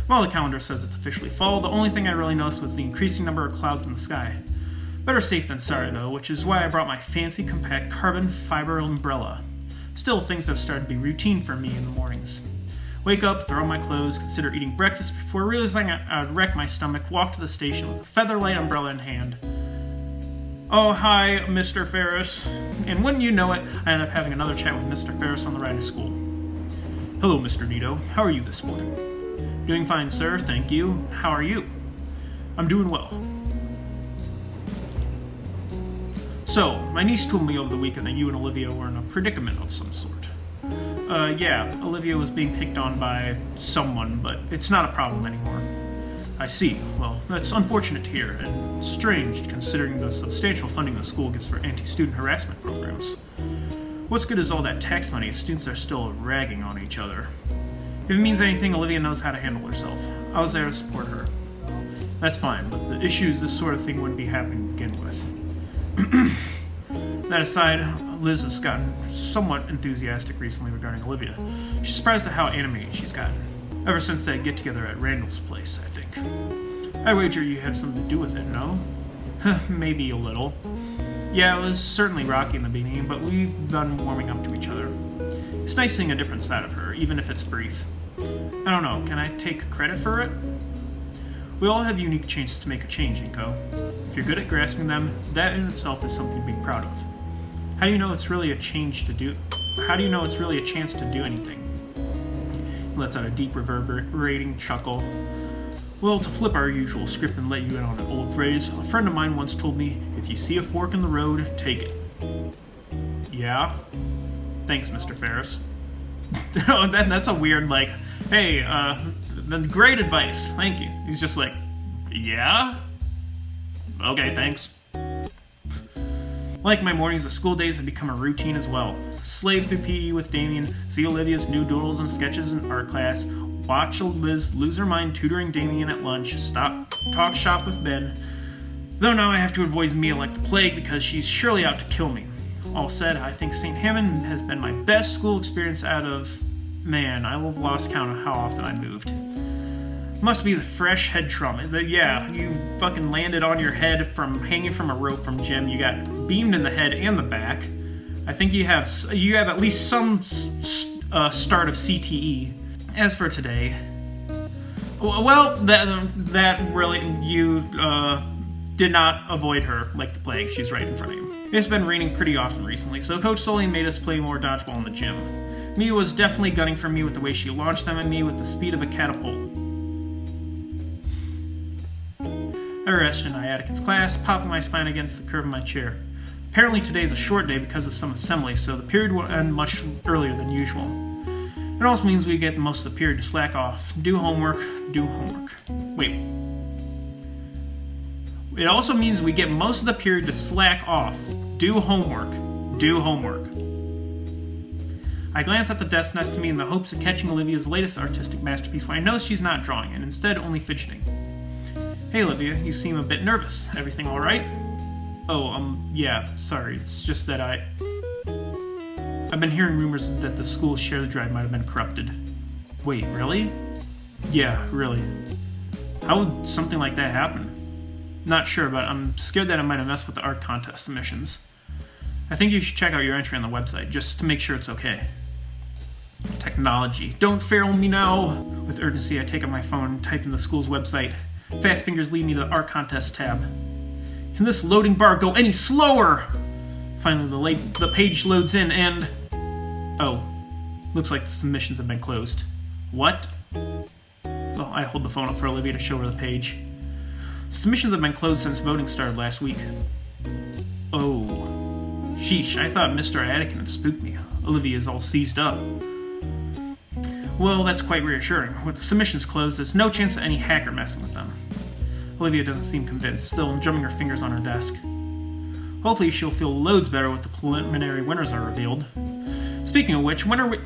While the calendar says it's officially fall, the only thing I really noticed was the increasing number of clouds in the sky. Better safe than sorry, though, which is why I brought my fancy, compact carbon fiber umbrella. Still, things have started to be routine for me in the mornings. Wake up, throw on my clothes, consider eating breakfast before realizing I would wreck my stomach, walk to the station with a featherlight umbrella in hand. Oh, hi, Mr. Ferris. And wouldn't you know it, I ended up having another chat with Mr. Ferris on the ride to school. Hello, Mr. Nito. How are you this morning? Doing fine, sir. Thank you. How are you? I'm doing well. So, my niece told me over the weekend that you and Olivia were in a predicament of some sort. Yeah, Olivia was being picked on by someone, but it's not a problem anymore. I see. Well, that's unfortunate to hear, and strange considering the substantial funding the school gets for anti-student harassment programs. What's good is all that tax money if students are still ragging on each other? If it means anything, Olivia knows how to handle herself. I was there to support her. That's fine, but the issue is this sort of thing wouldn't be happening to begin with. That aside, Liz has gotten somewhat enthusiastic recently regarding Olivia. She's surprised at how animated she's gotten. Ever since that get-together at Randall's place, I think. I wager you had something to do with it, no? Maybe a little. Yeah, it was certainly rocky in the beginning, but we've been warming up to each other. It's nice seeing a different side of her, even if it's brief. I don't know, can I take credit for it? We all have unique chances to make a change, Nico. If you're good at grasping them, that in itself is something to be proud of. How do you know it's really a chance to do anything? He lets out a deep reverberating chuckle. Well, to flip our usual script and let you in on an old phrase, a friend of mine once told me, if you see a fork in the road, take it. Yeah? Thanks, Mr. Ferris. That's a weird, like, hey, great advice, thank you. He's just like, yeah? Okay, thanks. Like my mornings, the school days have become a routine as well. Slave through PE with Damien, see Olivia's new doodles and sketches in art class, watch Liz lose her mind tutoring Damien at lunch, talk shop with Ben. Though now I have to avoid Mia like the plague because she's surely out to kill me. All said, I think St. Hammond has been my best school experience out of... Man, I will have lost count of how often I moved. Must be the fresh head trauma. Yeah, you fucking landed on your head from hanging from a rope from gym. You got beamed in the head and the back. I think you have at least some start of CTE. As for today, well, that really, you did not avoid her like the plague. She's right in front of you. It's been raining pretty often recently, so Coach Sully made us play more dodgeball in the gym. Mia was definitely gunning for me with the way she launched them at me with the speed of a catapult. I rushed into Iatica's class, popping my spine against the curve of my chair. Apparently today's a short day because of some assembly, so the period will end much earlier than usual. It also means we get most of the period to slack off, do homework. Wait. It also means we get most of the period to slack off, do homework. I glance at the desk next to me in the hopes of catching Olivia's latest artistic masterpiece when I notice she's not drawing and instead only fidgeting. Hey Olivia, you seem a bit nervous. Everything alright? Oh, yeah, sorry. It's just that I've been hearing rumors that the school shares drive might have been corrupted. Wait, really? Yeah, really. How would something like that happen? Not sure, but I'm scared that I might have messed with the art contest submissions. I think you should check out your entry on the website, just to make sure it's okay. Technology. Don't fail me now! With urgency, I take up my phone and type in the school's website. Fast fingers lead me to the art contest tab. Can this loading bar go any slower? Finally, the page loads in and... Oh. Looks like the submissions have been closed. What? Well, I hold the phone up for Olivia to show her the page. Submissions have been closed since voting started last week. Oh. Sheesh, I thought Mr. Attican had spooked me. Olivia is all seized up. Well, that's quite reassuring. With the submissions closed, there's no chance of any hacker messing with them. Olivia doesn't seem convinced, still drumming her fingers on her desk. Hopefully she'll feel loads better when the preliminary winners are revealed. Speaking of which, when are we...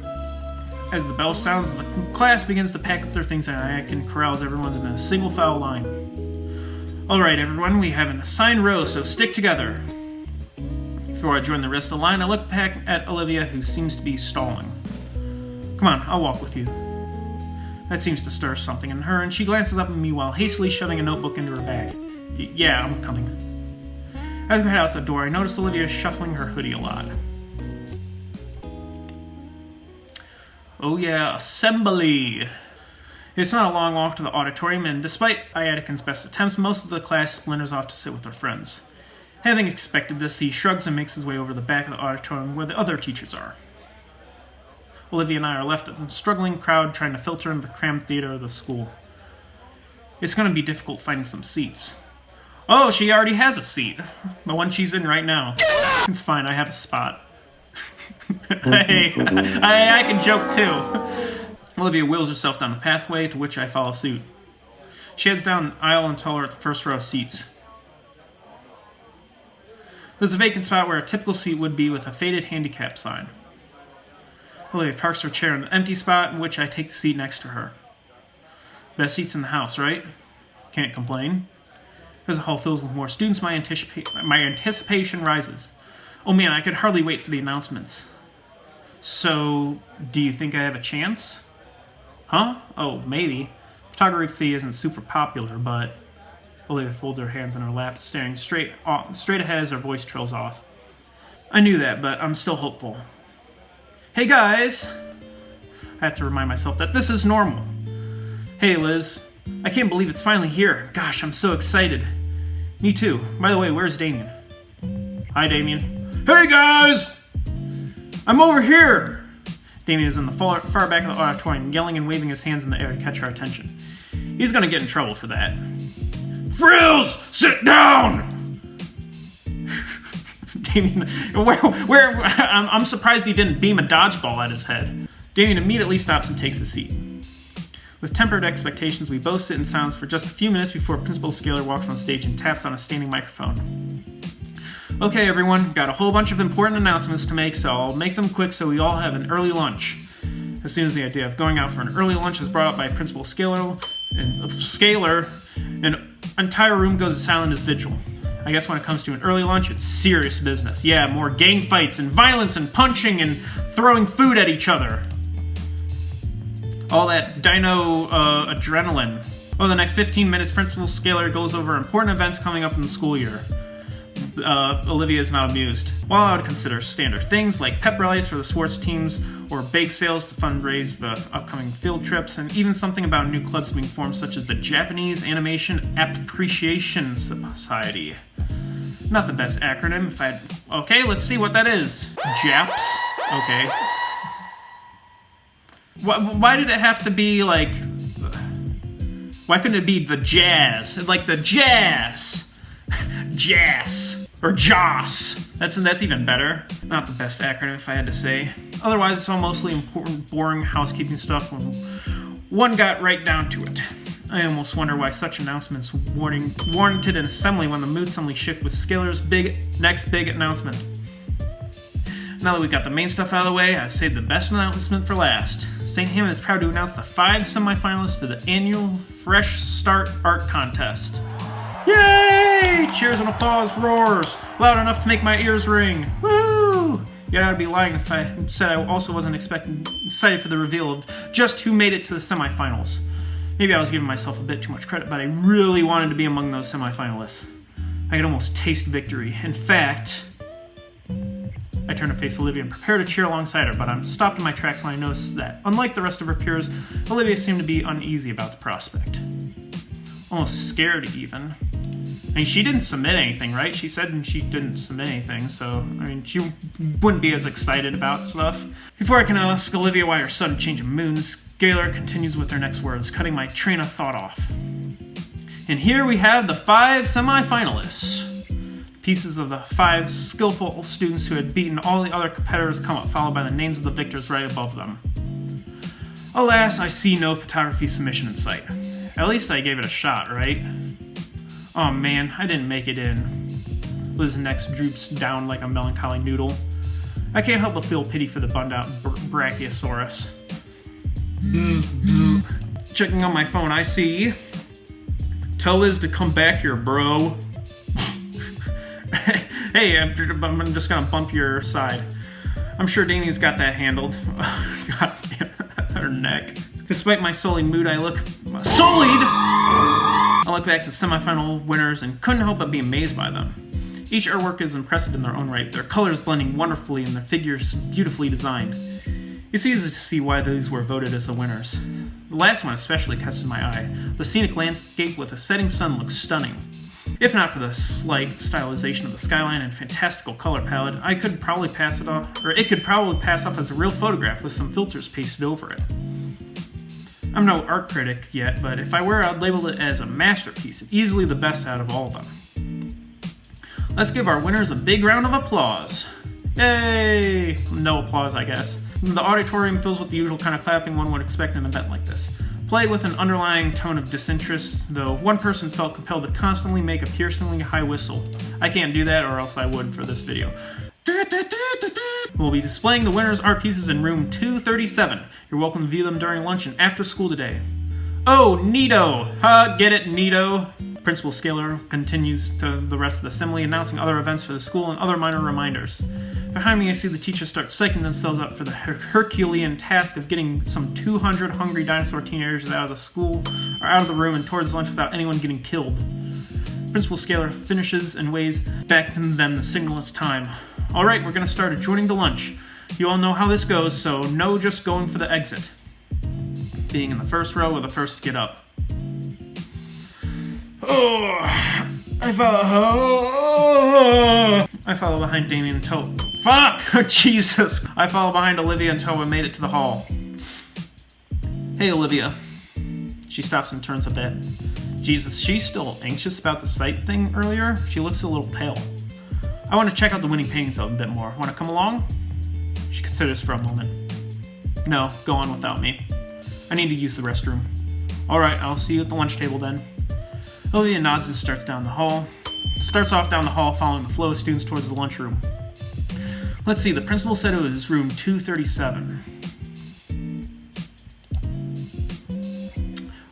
As the bell sounds, the class begins to pack up their things and Attican corrals everyone in a single file line. Alright everyone, we have an assigned row, so stick together. Before I join the rest of the line, I look back at Olivia, who seems to be stalling. Come on, I'll walk with you. That seems to stir something in her, and she glances up at me while hastily shoving a notebook into her bag. Yeah, I'm coming. As we head out the door, I notice Olivia shuffling her hoodie a lot. Oh yeah, assembly! It's not a long walk to the auditorium, and despite Attican's best attempts, most of the class splinters off to sit with their friends. Having expected this, he shrugs and makes his way over the back of the auditorium where the other teachers are. Olivia and I are left at the struggling crowd trying to filter into the crammed theater of the school. It's going to be difficult finding some seats. Oh, she already has a seat. The one she's in right now. It's fine, I have a spot. Hey, I can joke too. Olivia wheels herself down the pathway, to which I follow suit. She heads down an aisle until we're at the first row of seats. There's a vacant spot where a typical seat would be with a faded handicap sign. Olivia parks her chair in the empty spot, in which I take the seat next to her. Best seats in the house, right? Can't complain. As the hall fills with more students, my anticipation rises. Oh man, I could hardly wait for the announcements. So, do you think I have a chance? Huh? Oh, maybe. Photography isn't super popular, but... Olivia folds her hands in her lap, staring straight ahead as her voice trails off. I knew that, but I'm still hopeful. Hey guys! I have to remind myself that this is normal. Hey Liz, I can't believe it's finally here. Gosh, I'm so excited. Me too. By the way, where's Damien? Hi Damien. Hey guys! I'm over here! Damien is in the far back of the auditorium, yelling and waving his hands in the air to catch our attention. He's gonna get in trouble for that. Frills! Sit down! Damien, I'm surprised he didn't beam a dodgeball at his head. Damien immediately stops and takes a seat. With tempered expectations, we both sit in silence for just a few minutes before Principal Scalar walks on stage and taps on a standing microphone. Okay, everyone, got a whole bunch of important announcements to make, so I'll make them quick so we all have an early lunch. As soon as the idea of going out for an early lunch is brought up by Principal Scalar, an entire room goes as silent as vigil. I guess when it comes to an early lunch, it's serious business. Yeah, more gang fights and violence and punching and throwing food at each other. All that dino adrenaline. Over the next 15 minutes, Principal Scalar goes over important events coming up in the school year. Olivia is not amused. While I would consider standard things like pep rallies for the sports teams or bake sales to fundraise the upcoming field trips, and even something about new clubs being formed such as the Japanese Animation Appreciation Society. Not the best acronym if I'd... Okay, let's see what that is. JAPS? Okay. Why did it have to be like... Why couldn't it be the jazz? Like the jazz! Jazz. Or JOS. That's even better. Not the best acronym if I had to say. Otherwise, it's all mostly important, boring housekeeping stuff when one got right down to it. I almost wonder why such announcements warranted an assembly when the mood suddenly shifted with Scalar's next big announcement. Now that we've got the main stuff out of the way, I saved the best announcement for last. St. Hammond is proud to announce the 5 semifinalists for the annual Fresh Start Art Contest. Yay! Cheers and applause roars, loud enough to make my ears ring. Woo! Yeah, I'd be lying if I said I also wasn't excited for the reveal of just who made it to the semifinals. Maybe I was giving myself a bit too much credit, but I really wanted to be among those semifinalists. I could almost taste victory. In fact, I turn to face Olivia and prepare to cheer alongside her, but I'm stopped in my tracks when I notice that, unlike the rest of her peers, Olivia seemed to be uneasy about the prospect. Almost scared, even. I mean, she didn't submit anything, right? She said she didn't submit anything, so, I mean, she wouldn't be as excited about stuff. Before I can ask Olivia why her sudden change of moods, Gator continues with her next words, cutting my train of thought off. And here we have the 5 semi-finalists. Pieces of the 5 skillful students who had beaten all the other competitors come up, followed by the names of the victors right above them. Alas, I see no photography submission in sight. At least I gave it a shot, right? Oh man, I didn't make it in. Liz's neck droops down like a melancholy noodle. I can't help but feel pity for the bummed-out Brachiosaurus. Checking on my phone, I see... Tell Liz to come back here, bro. Hey, I'm just gonna bump your side. I'm sure Damien's got that handled. God damn, her neck. Despite my sullied mood, I look back to the semifinal winners and couldn't help but be amazed by them. Each artwork is impressive in their own right, their colors blending wonderfully and their figures beautifully designed. It's easy to see why these were voted as the winners. The last one especially catches my eye. The scenic landscape with a setting sun looks stunning. If not for the slight stylization of the skyline and fantastical color palette, it could probably pass off as a real photograph with some filters pasted over it. I'm no art critic yet, but if I were, I'd label it as a masterpiece, easily the best out of all of them. Let's give our winners a big round of applause. Yay! No applause, I guess. The auditorium fills with the usual kind of clapping one would expect in an event like this. Play with an underlying tone of disinterest, though one person felt compelled to constantly make a piercingly high whistle. I can't do that, or else I would for this video. We'll be displaying the winners' art pieces in room 237. You're welcome to view them during lunch and after school today. Oh, neato! Get it, neato? Principal Scaler continues to the rest of the assembly, announcing other events for the school and other minor reminders. Behind me, I see the teachers start psyching themselves up for the Herculean task of getting some 200 hungry dinosaur teenagers out of the school, or out of the room and towards lunch without anyone getting killed. Principal Scaler finishes and waves back to them the signal it's time. Alright, we're gonna start adjourning to lunch. You all know how this goes, so no just going for the exit. Being in the first row or the first to get up. Oh, I follow behind Damien until... Fuck! Jesus! I follow behind Olivia until we made it to the hall. Hey, Olivia. She stops and turns a bit. Jesus, she's still anxious about the sight thing earlier? She looks a little pale. I want to check out the winning paintings a bit more. Want to come along? She considers for a moment. No, go on without me. I need to use the restroom. Alright, I'll see you at the lunch table then. Olivia nods and starts off down the hall, following the flow of students towards the lunchroom. Let's see, the principal said it was room 237.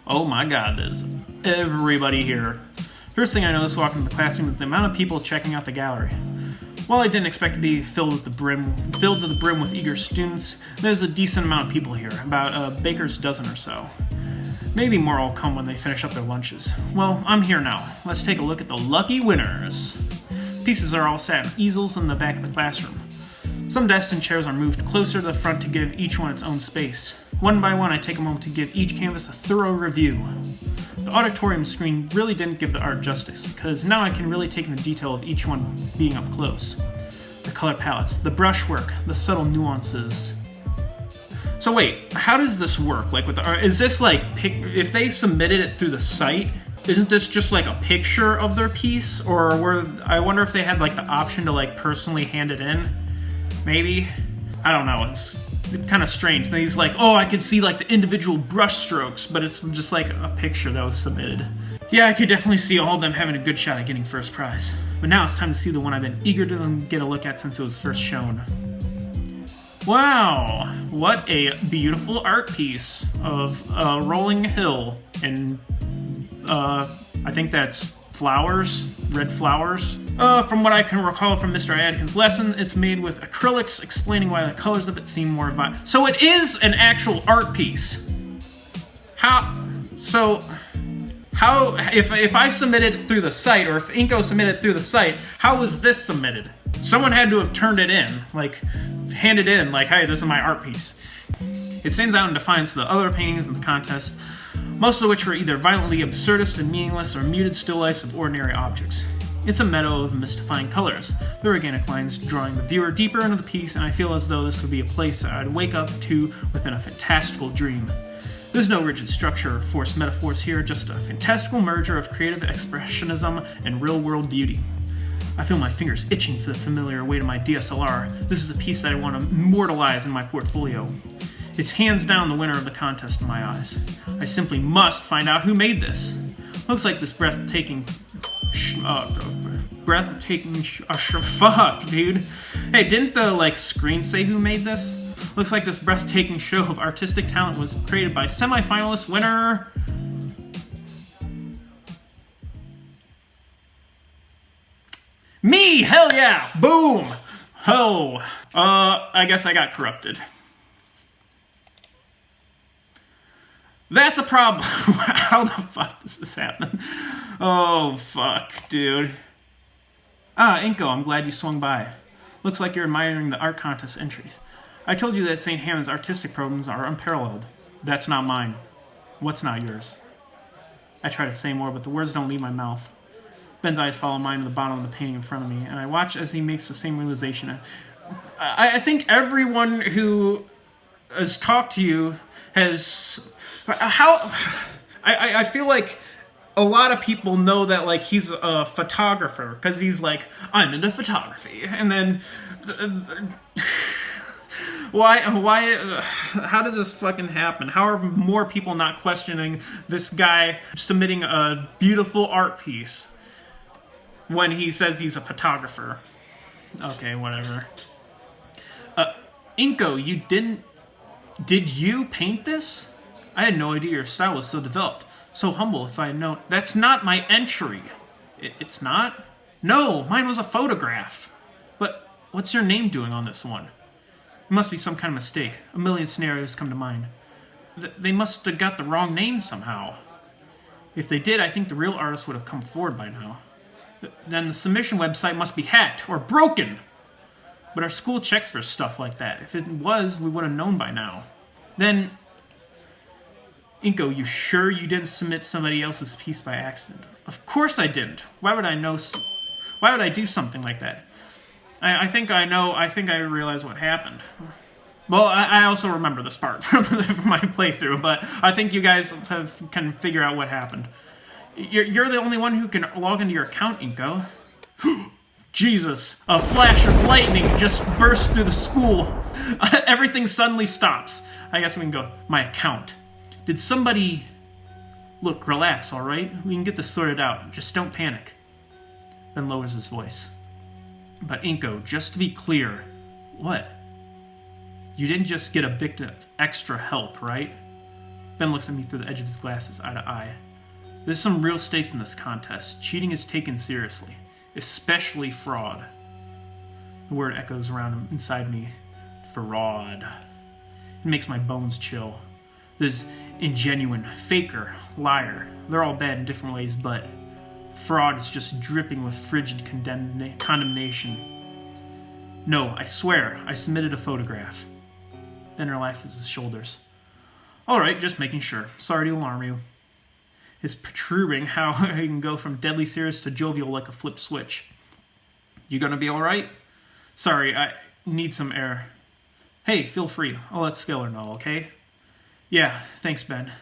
Oh my god, there's everybody here. First thing I noticed walking into the classroom is the amount of people checking out the gallery. While I didn't expect to be filled to the brim with eager students, there's a decent amount of people here, about a baker's dozen or so. Maybe more will come when they finish up their lunches. Well, I'm here now. Let's take a look at the lucky winners. Pieces are all sat on easels in the back of the classroom. Some desks and chairs are moved closer to the front to give each one its own space. One by one, I take a moment to give each canvas a thorough review. The auditorium screen really didn't give the art justice, because now I can really take in the detail of each one being up close. The color palettes, the brushwork, the subtle nuances. So wait, how does this work? Like with the art, is this like, if they submitted it through the site, isn't this just like a picture of their piece? Or I wonder if they had like the option to like personally hand it in? Maybe? I don't know, it's kind of strange. And he's like, oh, I could see like the individual brush strokes, but it's just like a picture that was submitted. Yeah, I could definitely see all of them having a good shot at getting first prize. But now it's time to see the one I've been eager to get a look at since it was first shown. Wow, what a beautiful art piece of a rolling hill, and I think that's flowers, red flowers. From what I can recall from Mr. Adkins' lesson, it's made with acrylics, explaining why the colors of it seem more vibrant. So it is an actual art piece. If I submitted it through the site, or if Inko submitted it through the site, how was this submitted? Someone had to have turned it in, like, handed in, like, hey, this is my art piece. It stands out in defiance of the other paintings in the contest, most of which were either violently absurdist and meaningless or muted still lifes of ordinary objects. It's a meadow of mystifying colors, the organic lines drawing the viewer deeper into the piece, and I feel as though this would be a place I'd wake up to within a fantastical dream. There's no rigid structure or forced metaphors here, just a fantastical merger of creative expressionism and real-world beauty. I feel my fingers itching for the familiar weight of my DSLR. This is a piece that I want to immortalize in my portfolio. It's hands down the winner of the contest in my eyes. I simply must find out who made this. Looks like this breathtaking... fuck, dude. Hey, didn't the, screen say who made this? Looks like this breathtaking show of artistic talent was created by semi-finalist winner... Me! Hell yeah! Boom! Oh. I guess I got corrupted. That's a problem. How the fuck does this happen? Oh, fuck, dude. Ah, Inko, I'm glad you swung by. Looks like you're admiring the art contest entries. I told you that St. Hannah's artistic programs are unparalleled. That's not mine. What's not yours? I try to say more, but the words don't leave my mouth. Ben's eyes follow mine to the bottom of the painting in front of me, and I watch as he makes the same realization. I think everyone who has talked to you has... I feel like a lot of people know that, he's a photographer, because he's like, I'm into photography, and then... Why, how did this fucking happen? How are more people not questioning this guy submitting a beautiful art piece when he says he's a photographer? Okay, whatever. Inko, did you paint this? I had no idea your style was so developed. So humble if I had known. That's not my entry. It's not? No, mine was a photograph. But what's your name doing on this one? It must be some kind of mistake. A million scenarios come to mind. They must have got the wrong name somehow. If they did, I think the real artist would have come forward by now. Then the submission website must be hacked or broken. But our school checks for stuff like that. If it was, we would have known by now. Then, Inko, you sure you didn't submit somebody else's piece by accident? Of course I didn't. Why would I know? Why would I do something like that? I think I know. I think I realize what happened. Well, I also remember this part from my playthrough, but I think you guys can figure out what happened. You're the only one who can log into your account, Inko. Jesus, a flash of lightning just burst through the school. Everything suddenly stops. I guess we can go, my account. Did somebody... Look, relax, all right? We can get this sorted out. Just don't panic. Ben lowers his voice. But Inko, just to be clear, what? You didn't just get a bit of extra help, right? Ben looks at me through the edge of his glasses, eye to eye. There's some real stakes in this contest. Cheating is taken seriously, especially fraud. The word echoes around inside me. Fraud. It makes my bones chill. There's ingenuine, faker, liar. They're all bad in different ways, but fraud is just dripping with frigid condemnation. No, I swear, I submitted a photograph. Ben relaxes his shoulders. Alright, just making sure. Sorry to alarm you. It's protruding how I can go from deadly serious to jovial like a flip switch. You gonna be alright? Sorry, I need some air. Hey, feel free. I'll let Skeller know, okay? Yeah, thanks, Ben.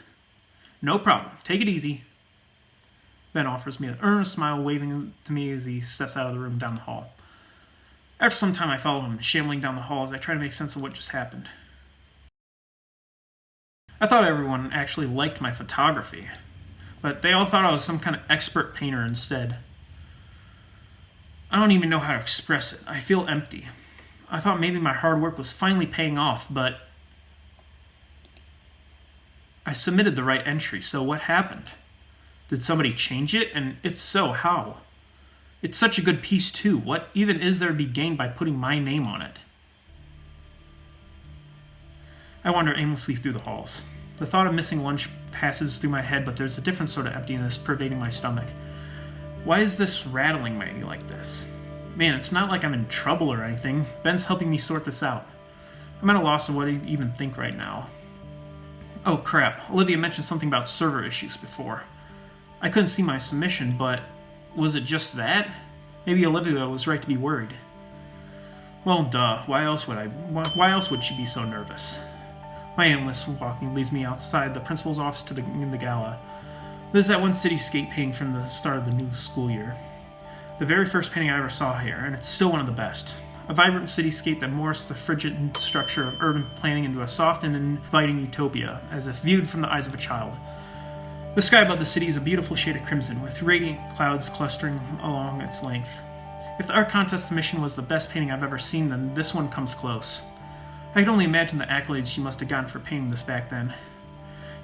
No problem. Take it easy. Ben offers me an earnest smile, waving to me as he steps out of the room down the hall. After some time, I follow him, shambling down the hall as I try to make sense of what just happened. I thought everyone actually liked my photography, but they all thought I was some kind of expert painter instead. I don't even know how to express it. I feel empty. I thought maybe my hard work was finally paying off, but I submitted the right entry, so what happened? Did somebody change it? And if so, how? It's such a good piece too. What even is there to be gained by putting my name on it? I wander aimlessly through the halls. The thought of missing lunch passes through my head, but there's a different sort of emptiness pervading my stomach. Why is this rattling me like this? Man, it's not like I'm in trouble or anything. Ben's helping me sort this out. I'm at a loss of what to even think right now. Oh crap, Olivia mentioned something about server issues before. I couldn't see my submission, but was it just that? Maybe Olivia was right to be worried. Well, duh. Why else would she be so nervous? My aimless walking leads me outside the principal's office to the gala. There's that one cityscape painting from the start of the new school year. The very first painting I ever saw here, and it's still one of the best. A vibrant cityscape that morphs the frigid structure of urban planning into a soft and inviting utopia, as if viewed from the eyes of a child. The sky above the city is a beautiful shade of crimson, with radiant clouds clustering along its length. If the art contest submission was the best painting I've ever seen, then this one comes close. I can only imagine the accolades she must have gotten for painting this back then.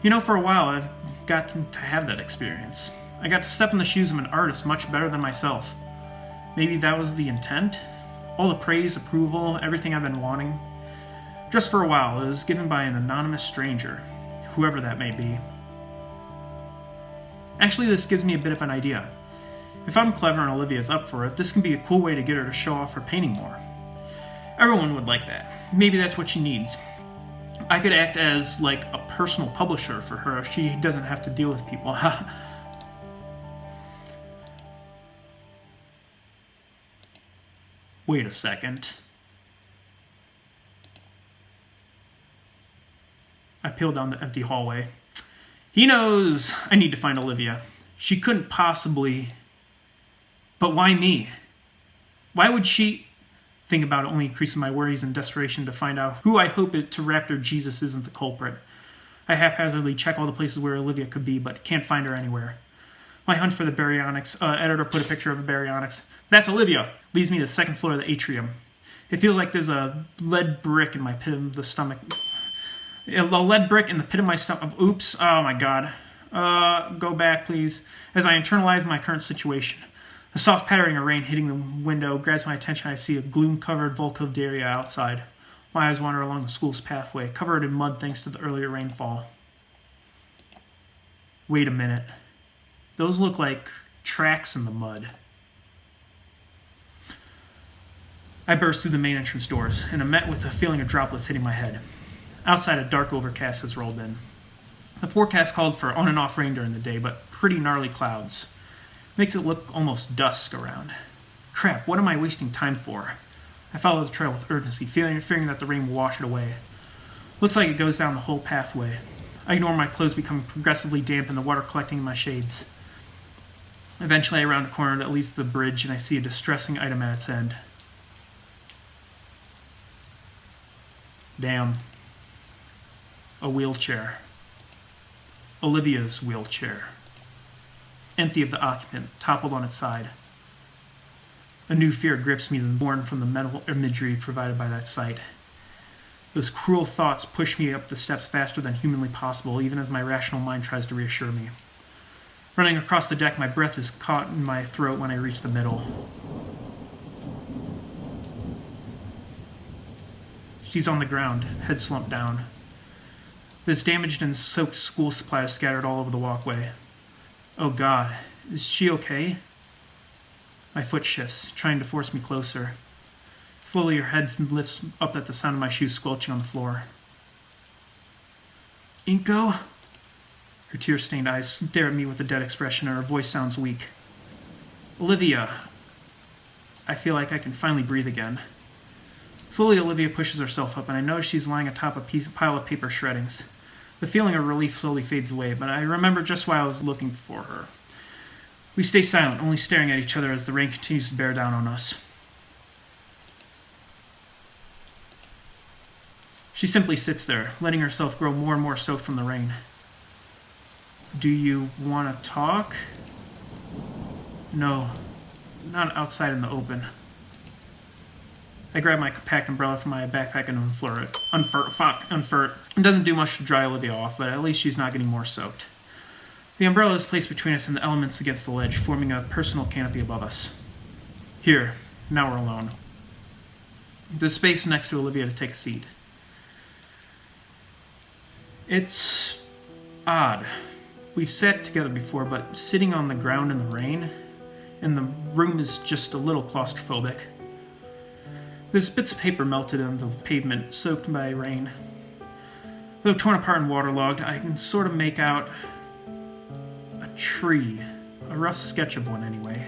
You know, for a while I've gotten to have that experience. I got to step in the shoes of an artist much better than myself. Maybe that was the intent? All the praise, approval, everything I've been wanting. Just for a while, it was given by an anonymous stranger, whoever that may be. Actually, this gives me a bit of an idea. If I'm clever and Olivia's up for it, this can be a cool way to get her to show off her painting more. Everyone would like that. Maybe that's what she needs. I could act as, like, a personal publisher for her if she doesn't have to deal with people. Wait a second. I peeled down the empty hallway. He knows I need to find Olivia. She couldn't possibly... But why me? Why would she... Think about it only increasing my worries and desperation to find out who I hope it to Raptor Jesus isn't the culprit. I haphazardly check all the places where Olivia could be, but can't find her anywhere. My hunt for the baryonyx, editor put a picture of a baryonyx. That's Olivia! Leads me to the second floor of the atrium. It feels like there's a lead brick in my pit of the stomach. A lead brick in the pit of my stomach. Oops, oh my god. Go back, please. As I internalize my current situation. A soft pattering of rain hitting the window grabs my attention. I see a gloom-covered Volcovdaria outside. My eyes wander along the school's pathway, covered in mud thanks to the earlier rainfall. Wait a minute. Those look like tracks in the mud. I burst through the main entrance doors, and am met with a feeling of droplets hitting my head. Outside, a dark overcast has rolled in. The forecast called for on and off rain during the day, but pretty gnarly clouds. Makes it look almost dusk around. Crap, what am I wasting time for? I follow the trail with urgency, fearing that the rain will wash it away. Looks like it goes down the whole pathway. I ignore my clothes becoming progressively damp and the water collecting in my shades. Eventually I round a corner that leads to the bridge and I see a distressing item at its end. Damn. A wheelchair. Olivia's wheelchair. Empty of the occupant, toppled on its side. A new fear grips me, born from the mental imagery provided by that sight. Those cruel thoughts push me up the steps faster than humanly possible, even as my rational mind tries to reassure me. Running across the deck, my breath is caught in my throat when I reach the middle. She's on the ground, head slumped down. There's damaged and soaked school supplies scattered all over the walkway. Oh God, is she okay? My foot shifts, trying to force me closer. Slowly her head lifts up at the sound of my shoes squelching on the floor. Inko? Her tear-stained eyes stare at me with a dead expression and her voice sounds weak. Olivia. I feel like I can finally breathe again. Slowly Olivia pushes herself up and I notice she's lying atop a pile of paper shreddings. The feeling of relief slowly fades away, but I remember just why I was looking for her. We stay silent, only staring at each other as the rain continues to bear down on us. She simply sits there, letting herself grow more and more soaked from the rain. Do you want to talk? No, not outside in the open. I grab my compact umbrella from my backpack and unfurl it. It doesn't do much to dry Olivia off, but at least she's not getting more soaked. The umbrella is placed between us and the elements against the ledge, forming a personal canopy above us. Here, now we're alone. There's space next to Olivia to take a seat. It's odd. We've sat together before, but sitting on the ground in the rain, and the room is just a little claustrophobic. There's bits of paper melted on the pavement, soaked by rain. Though torn apart and waterlogged, I can sort of make out a tree. A rough sketch of one, anyway.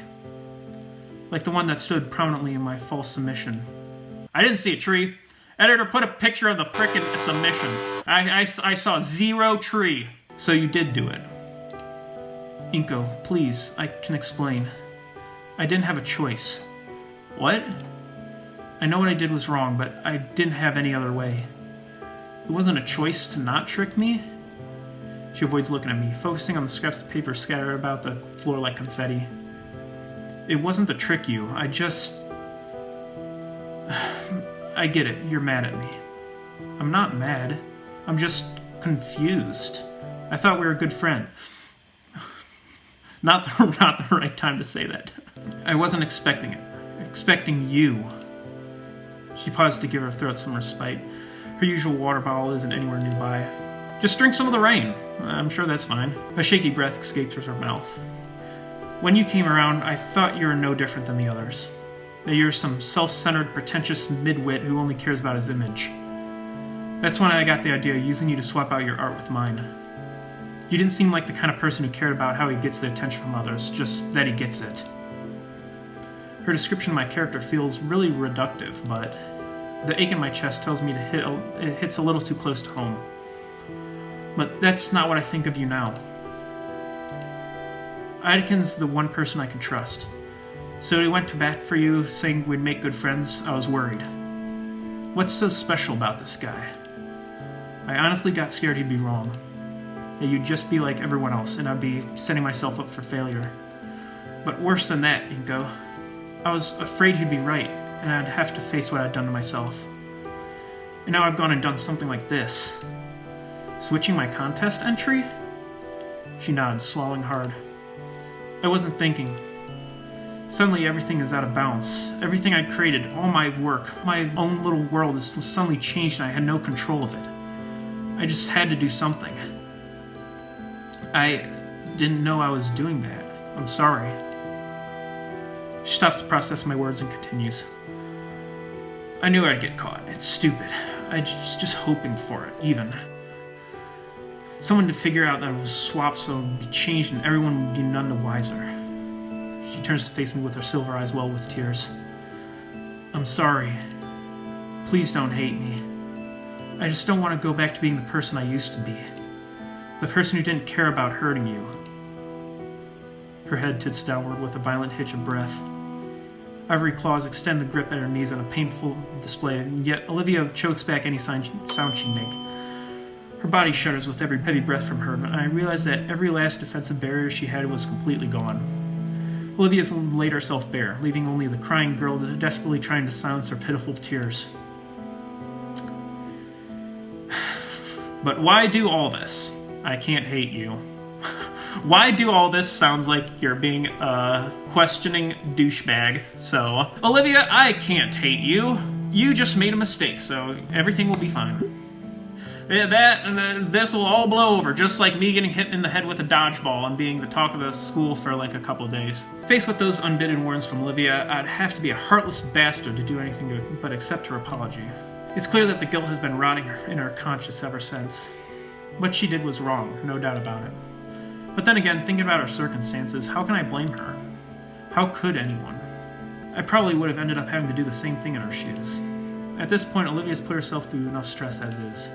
Like the one that stood prominently in my false submission. I didn't see a tree. Editor, put a picture of the frickin' submission. I saw 0 tree. So you did do it. Inko, please, I can explain. I didn't have a choice. What? I know what I did was wrong, but I didn't have any other way. It wasn't a choice to not trick me? She avoids looking at me, focusing on the scraps of paper scattered about the floor like confetti. It wasn't to trick you, I just... I get it, you're mad at me. I'm not mad. I'm just confused. I thought we were a good friend. Not the right time to say that. I wasn't expecting it. Expecting you. She paused to give her throat some respite. Her usual water bottle isn't anywhere nearby. Just drink some of the rain. I'm sure that's fine. A shaky breath escaped from her mouth. When you came around, I thought you were no different than the others. That you're some self-centered, pretentious midwit who only cares about his image. That's when I got the idea of using you to swap out your art with mine. You didn't seem like the kind of person who cared about how he gets the attention from others, just that he gets it. Her description of my character feels really reductive, but the ache in my chest tells me it hits a little too close to home. But that's not what I think of you now. Idekin's the one person I can trust. So he went to bat for you, saying we'd make good friends. I was worried. What's so special about this guy? I honestly got scared he'd be wrong. That you'd just be like everyone else, and I'd be setting myself up for failure. But worse than that, Inko, I was afraid he'd be right, and I'd have to face what I'd done to myself. And now I've gone and done something like this. Switching my contest entry? She nodded, swallowing hard. I wasn't thinking. Suddenly everything is out of balance. Everything I'd created, all my work, my own little world is suddenly changed and I had no control of it. I just had to do something. I didn't know I was doing that. I'm sorry. She stops to process my words and continues. I knew I'd get caught. It's stupid. I was just hoping for it, even. Someone to figure out that it was swapped so it would be changed and everyone would be none the wiser. She turns to face me with her silver eyes well with tears. I'm sorry. Please don't hate me. I just don't want to go back to being the person I used to be. The person who didn't care about hurting you. Her head tilts downward with a violent hitch of breath. Ivory claws extend the grip at her knees on a painful display, and yet Olivia chokes back any sound she'd make. Her body shudders with every heavy breath from her, and I realize that every last defensive barrier she had was completely gone. Olivia's laid herself bare, leaving only the crying girl desperately trying to silence her pitiful tears. But why do all this? I can't hate you. Why do all this sounds like you're being a questioning douchebag. So, Olivia, I can't hate you. You just made a mistake, so everything will be fine. This will all blow over, just like me getting hit in the head with a dodgeball and being the talk of the school for like a couple of days. Faced with those unbidden warnings from Olivia, I'd have to be a heartless bastard to do anything but accept her apology. It's clear that the guilt has been rotting in her conscience ever since. What she did was wrong, no doubt about it. But then again, thinking about her circumstances, how can I blame her? How could anyone? I probably would have ended up having to do the same thing in her shoes. At this point, Olivia's put herself through enough stress as is.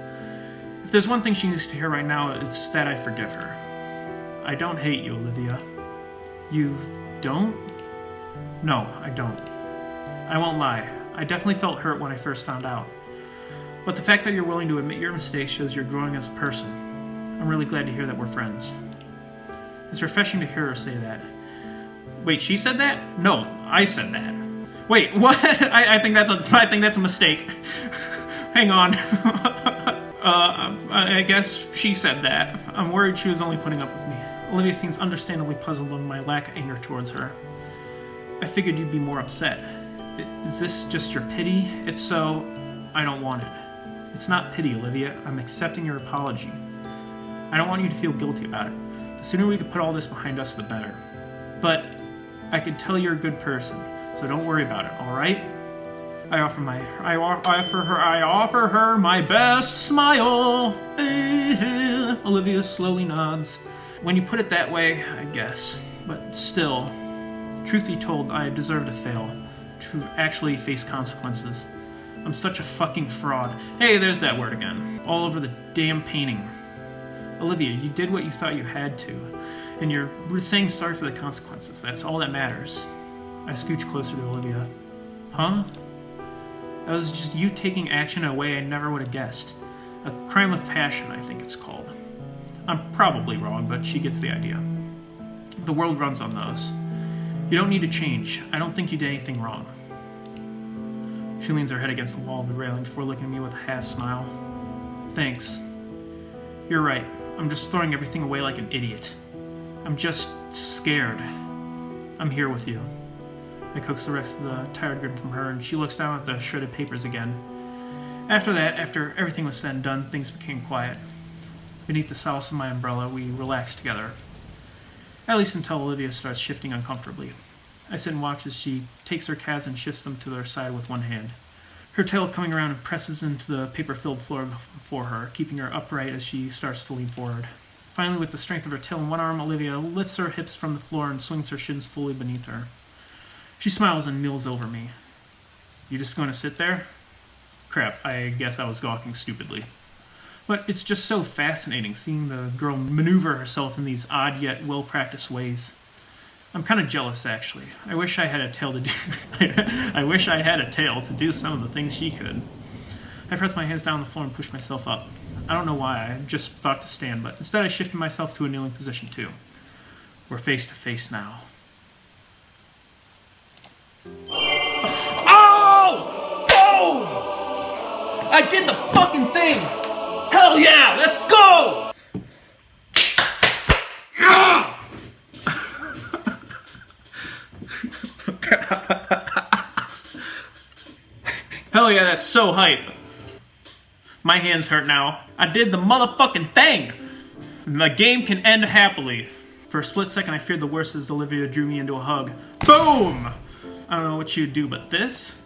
If there's one thing she needs to hear right now, it's that I forgive her. I don't hate you, Olivia. You don't? No, I don't. I won't lie. I definitely felt hurt when I first found out. But the fact that you're willing to admit your mistakes shows you're growing as a person. I'm really glad to hear that we're friends. It's refreshing to hear her say that. Wait, she said that? No, I said that. Wait, what? I think that's a mistake. Hang on. I guess she said that. I'm worried she was only putting up with me. Olivia seems understandably puzzled on my lack of anger towards her. I figured you'd be more upset. Is this just your pity? If so, I don't want it. It's not pity, Olivia. I'm accepting your apology. I don't want you to feel guilty about it. The sooner we can put all this behind us, the better. But I can tell you're a good person, so don't worry about it, alright? I offer her my best smile. Olivia slowly nods. When you put it that way, I guess. But still, truth be told, I deserve to fail. To actually face consequences. I'm such a fucking fraud. Hey, there's that word again. All over the damn painting. Olivia, you did what you thought you had to. And you're saying sorry for the consequences. That's all that matters. I scooch closer to Olivia. Huh? That was just you taking action in a way I never would have guessed. A crime of passion, I think it's called. I'm probably wrong, but she gets the idea. The world runs on those. You don't need to change. I don't think you did anything wrong. She leans her head against the wall of the railing before looking at me with a half smile. Thanks. You're right. I'm just throwing everything away like an idiot. I'm just scared. I'm here with you. I coax the rest of the tired grin from her, and she looks down at the shredded papers again. After that, after everything was said and done, things became quiet. Beneath the solace of my umbrella, we relaxed together. At least until Olivia starts shifting uncomfortably. I sit and watch as she takes her calves and shifts them to their side with one hand. Her tail coming around and presses into the paper-filled floor before her, keeping her upright as she starts to lean forward. Finally, with the strength of her tail in one arm, Olivia lifts her hips from the floor and swings her shins fully beneath her. She smiles and mills over me. You just going to sit there? Crap, I guess I was gawking stupidly. But it's just so fascinating seeing the girl maneuver herself in these odd yet well-practiced ways. I'm kind of jealous, actually. I wish I had a tail to do. I wish I had a tail to do some of the things she could. I press my hands down on the floor and push myself up. I don't know why. I just thought to stand, but instead I shifted myself to a kneeling position too. We're face to face now. Oh! Oh! I did the fucking thing! Hell yeah! Let's go! Hell yeah, that's so hype. My hands hurt now. I did the motherfucking thing! The game can end happily. For a split second, I feared the worst as Olivia drew me into a hug. Boom! I don't know what she would do, but this?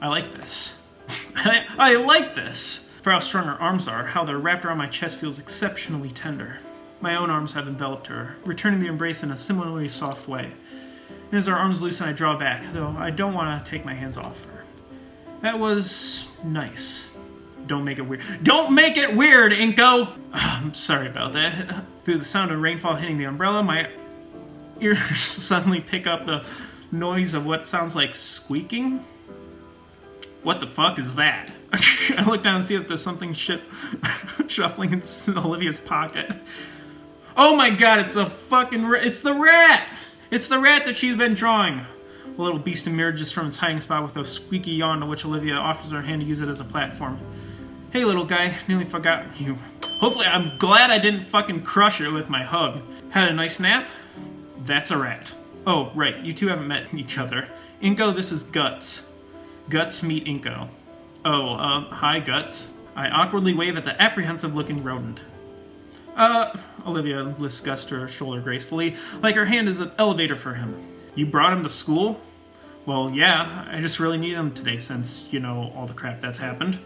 I like this. I like this! For how strong her arms are, how they're wrapped around my chest feels exceptionally tender. My own arms have enveloped her, returning the embrace in a similarly soft way. And as our arms loosen, I draw back, though I don't want to take my hands off her. That was nice. Don't make it weird. Don't make it weird, Inko! I'm sorry about that. Through the sound of rainfall hitting the umbrella, my ears suddenly pick up the noise of what sounds like squeaking. What the fuck is that? I look down and see that there's something shuffling in Olivia's pocket. Oh my god, it's a fucking it's the rat! It's the rat that she's been drawing. The little beast emerges from its hiding spot with a squeaky yawn to which Olivia offers her hand to use it as a platform. Hey little guy, nearly forgot you. Hopefully, I'm glad I didn't fucking crush it with my hug. Had a nice nap? That's a rat. Oh, right, you two haven't met each other. Inko, this is Guts. Guts meet Inko. Oh, hi Guts. I awkwardly wave at the apprehensive-looking rodent. Olivia lifts Gus to her shoulder gracefully, like her hand is an elevator for him. You brought him to school? Well, yeah, I just really need him today since, you know, all the crap that's happened.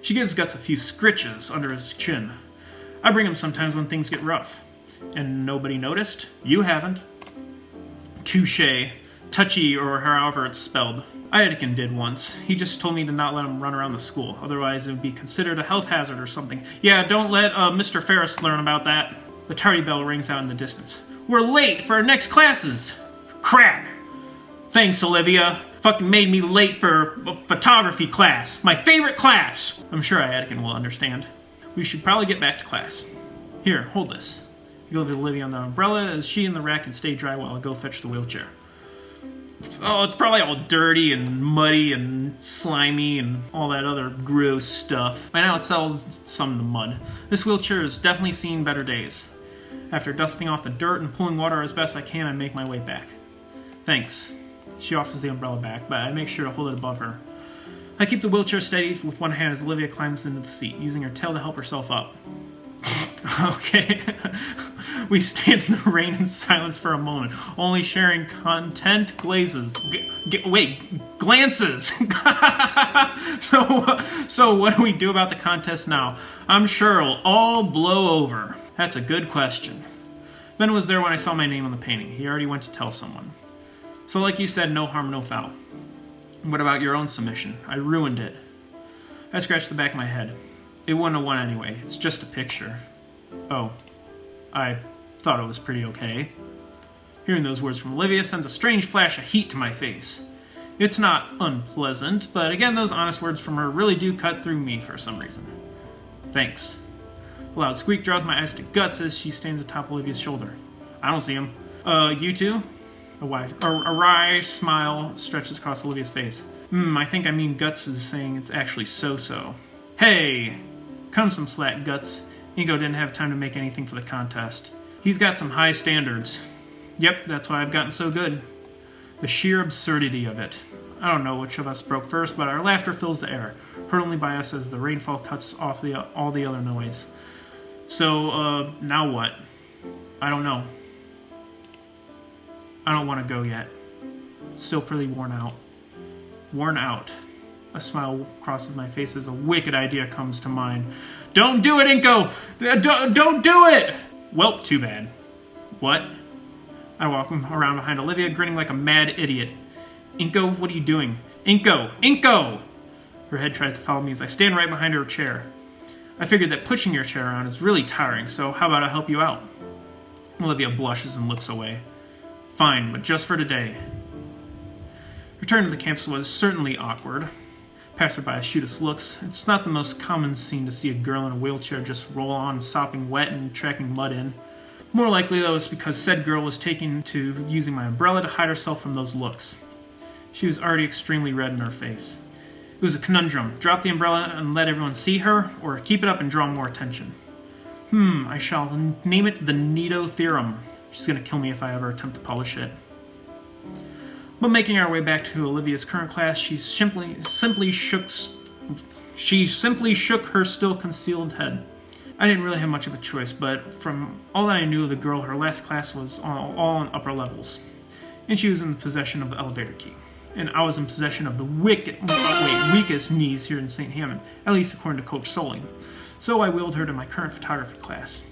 She gives Guts a few scritches under his chin. I bring him sometimes when things get rough. And nobody noticed? You haven't. Touché. Touchy, or however it's spelled. Anakin did once. He just told me to not let him run around the school, otherwise it would be considered a health hazard or something. Yeah, don't let Mr. Ferris learn about that. The tardy bell rings out in the distance. We're late for our next classes! Crap! Thanks, Olivia. Fucking made me late for a photography class. My favorite class! I'm sure Anakin will understand. We should probably get back to class. Here, hold this. You go to Olivia on the umbrella as she and the rat can stay dry while I go fetch the wheelchair. Oh, it's probably all dirty and muddy and slimy and all that other gross stuff. By now it sells some in the mud. This wheelchair has definitely seen better days. After dusting off the dirt and pulling water as best I can, I make my way back. Thanks. She offers the umbrella back, but I make sure to hold it above her. I keep the wheelchair steady with one hand as Olivia climbs into the seat, using her tail to help herself up. Okay. We stand in the rain in silence for a moment, only sharing content glances. Glances. So what do we do about the contest now? I'm sure it'll all blow over. That's a good question. Ben was there when I saw my name on the painting. He already went to tell someone. So like you said, no harm, no foul. What about your own submission? I ruined it. I scratched the back of my head. It wouldn't have won anyway. It's just a picture. Oh. I thought it was pretty okay. Hearing those words from Olivia sends a strange flash of heat to my face. It's not unpleasant, but again, those honest words from her really do cut through me for some reason. Thanks. A loud squeak draws my eyes to Guts as she stands atop Olivia's shoulder. I don't see him. You two? A wry smile stretches across Olivia's face. I think I mean Guts is saying it's actually so-so. Hey! Come some slack, Guts. Ingo didn't have time to make anything for the contest. He's got some high standards. Yep, that's why I've gotten so good. The sheer absurdity of it. I don't know which of us broke first, but our laughter fills the air, heard only by us as the rainfall cuts off all the other noise. So, now what? I don't know. I don't want to go yet. Still pretty worn out. Worn out. A smile crosses my face as a wicked idea comes to mind. Don't do it, Inko! Don't do it! Well, too bad. What? I walk around behind Olivia, grinning like a mad idiot. Inko, what are you doing? Inko! Inko! Her head tries to follow me as I stand right behind her chair. I figured that pushing your chair around is really tiring, so how about I help you out? Olivia blushes and looks away. Fine, but just for today. Return to the campus was certainly awkward. Passerby shoot us looks. It's not the most common scene to see a girl in a wheelchair just roll on, sopping wet and tracking mud in. More likely, though, it's because said girl was taken to using my umbrella to hide herself from those looks. She was already extremely red in her face. It was a conundrum. Drop the umbrella and let everyone see her, or keep it up and draw more attention. I shall name it the Nito Theorem. She's gonna kill me if I ever attempt to polish it. But making our way back to Olivia's current class, she simply shook her still concealed head. I didn't really have much of a choice, but from all that I knew of the girl, her last class was all on upper levels. And she was in possession of the elevator key. And I was in possession of the weakest knees here in St. Hammond, at least according to Coach Soling. So I wheeled her to my current photography class.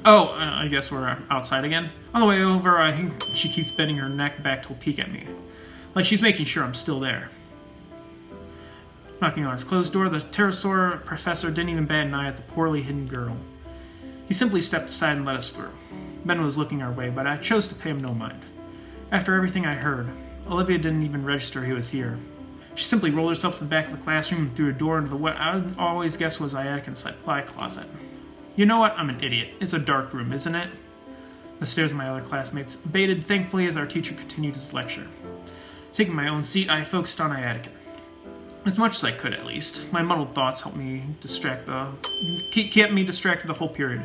Oh, I guess we're outside again. On the way over, I think she keeps bending her neck back to peek at me. Like she's making sure I'm still there. Knocking on his closed door, the pterosaur professor didn't even bat an eye at the poorly hidden girl. He simply stepped aside and let us through. Ben was looking our way, but I chose to pay him no mind. After everything I heard, Olivia didn't even register he was here. She simply rolled herself to the back of the classroom and threw a door into what I always guessed was Iatican's supply closet. You know what? I'm an idiot. It's a dark room, isn't it? The stares of my other classmates abated thankfully as our teacher continued his lecture. Taking my own seat, I focused on Iatican. As much as I could, at least. My muddled thoughts kept me distracted the whole period.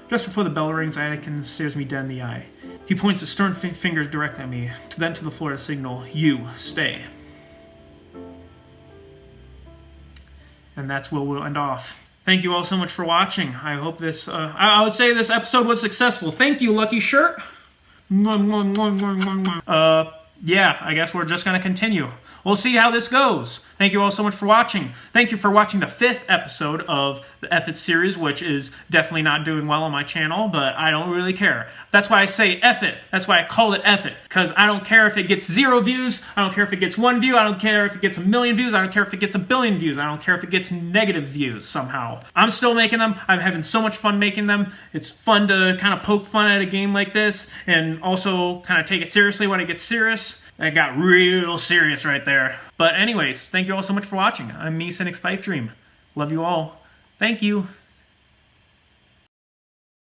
Just before the bell rings, Iatican stares me dead in the eye. He points his stern finger directly at me, then to the floor to signal, "You, stay." And that's where we'll end off. Thank you all so much for watching. I hope this, I would say this episode was successful. Thank you, Lucky Shirt. Yeah, I guess we're just going to continue. We'll see how this goes. Thank you all so much for watching. Thank you for watching the 5th episode of the EFF IT series, which is definitely not doing well on my channel, but I don't really care. That's why I say EFF IT. That's why I call it EFF IT, because I don't care if it gets 0 views. I don't care if it gets 1 view. I don't care if it gets 1 million views. I don't care if it gets 1 billion views. I don't care if it gets negative views somehow. I'm still making them. I'm having so much fun making them. It's fun to kind of poke fun at a game like this and also kind of take it seriously when it gets serious. That got real serious right there. But anyways, thank you all so much for watching. I'm me, Cynic's Pipe Dream. Love you all. Thank you.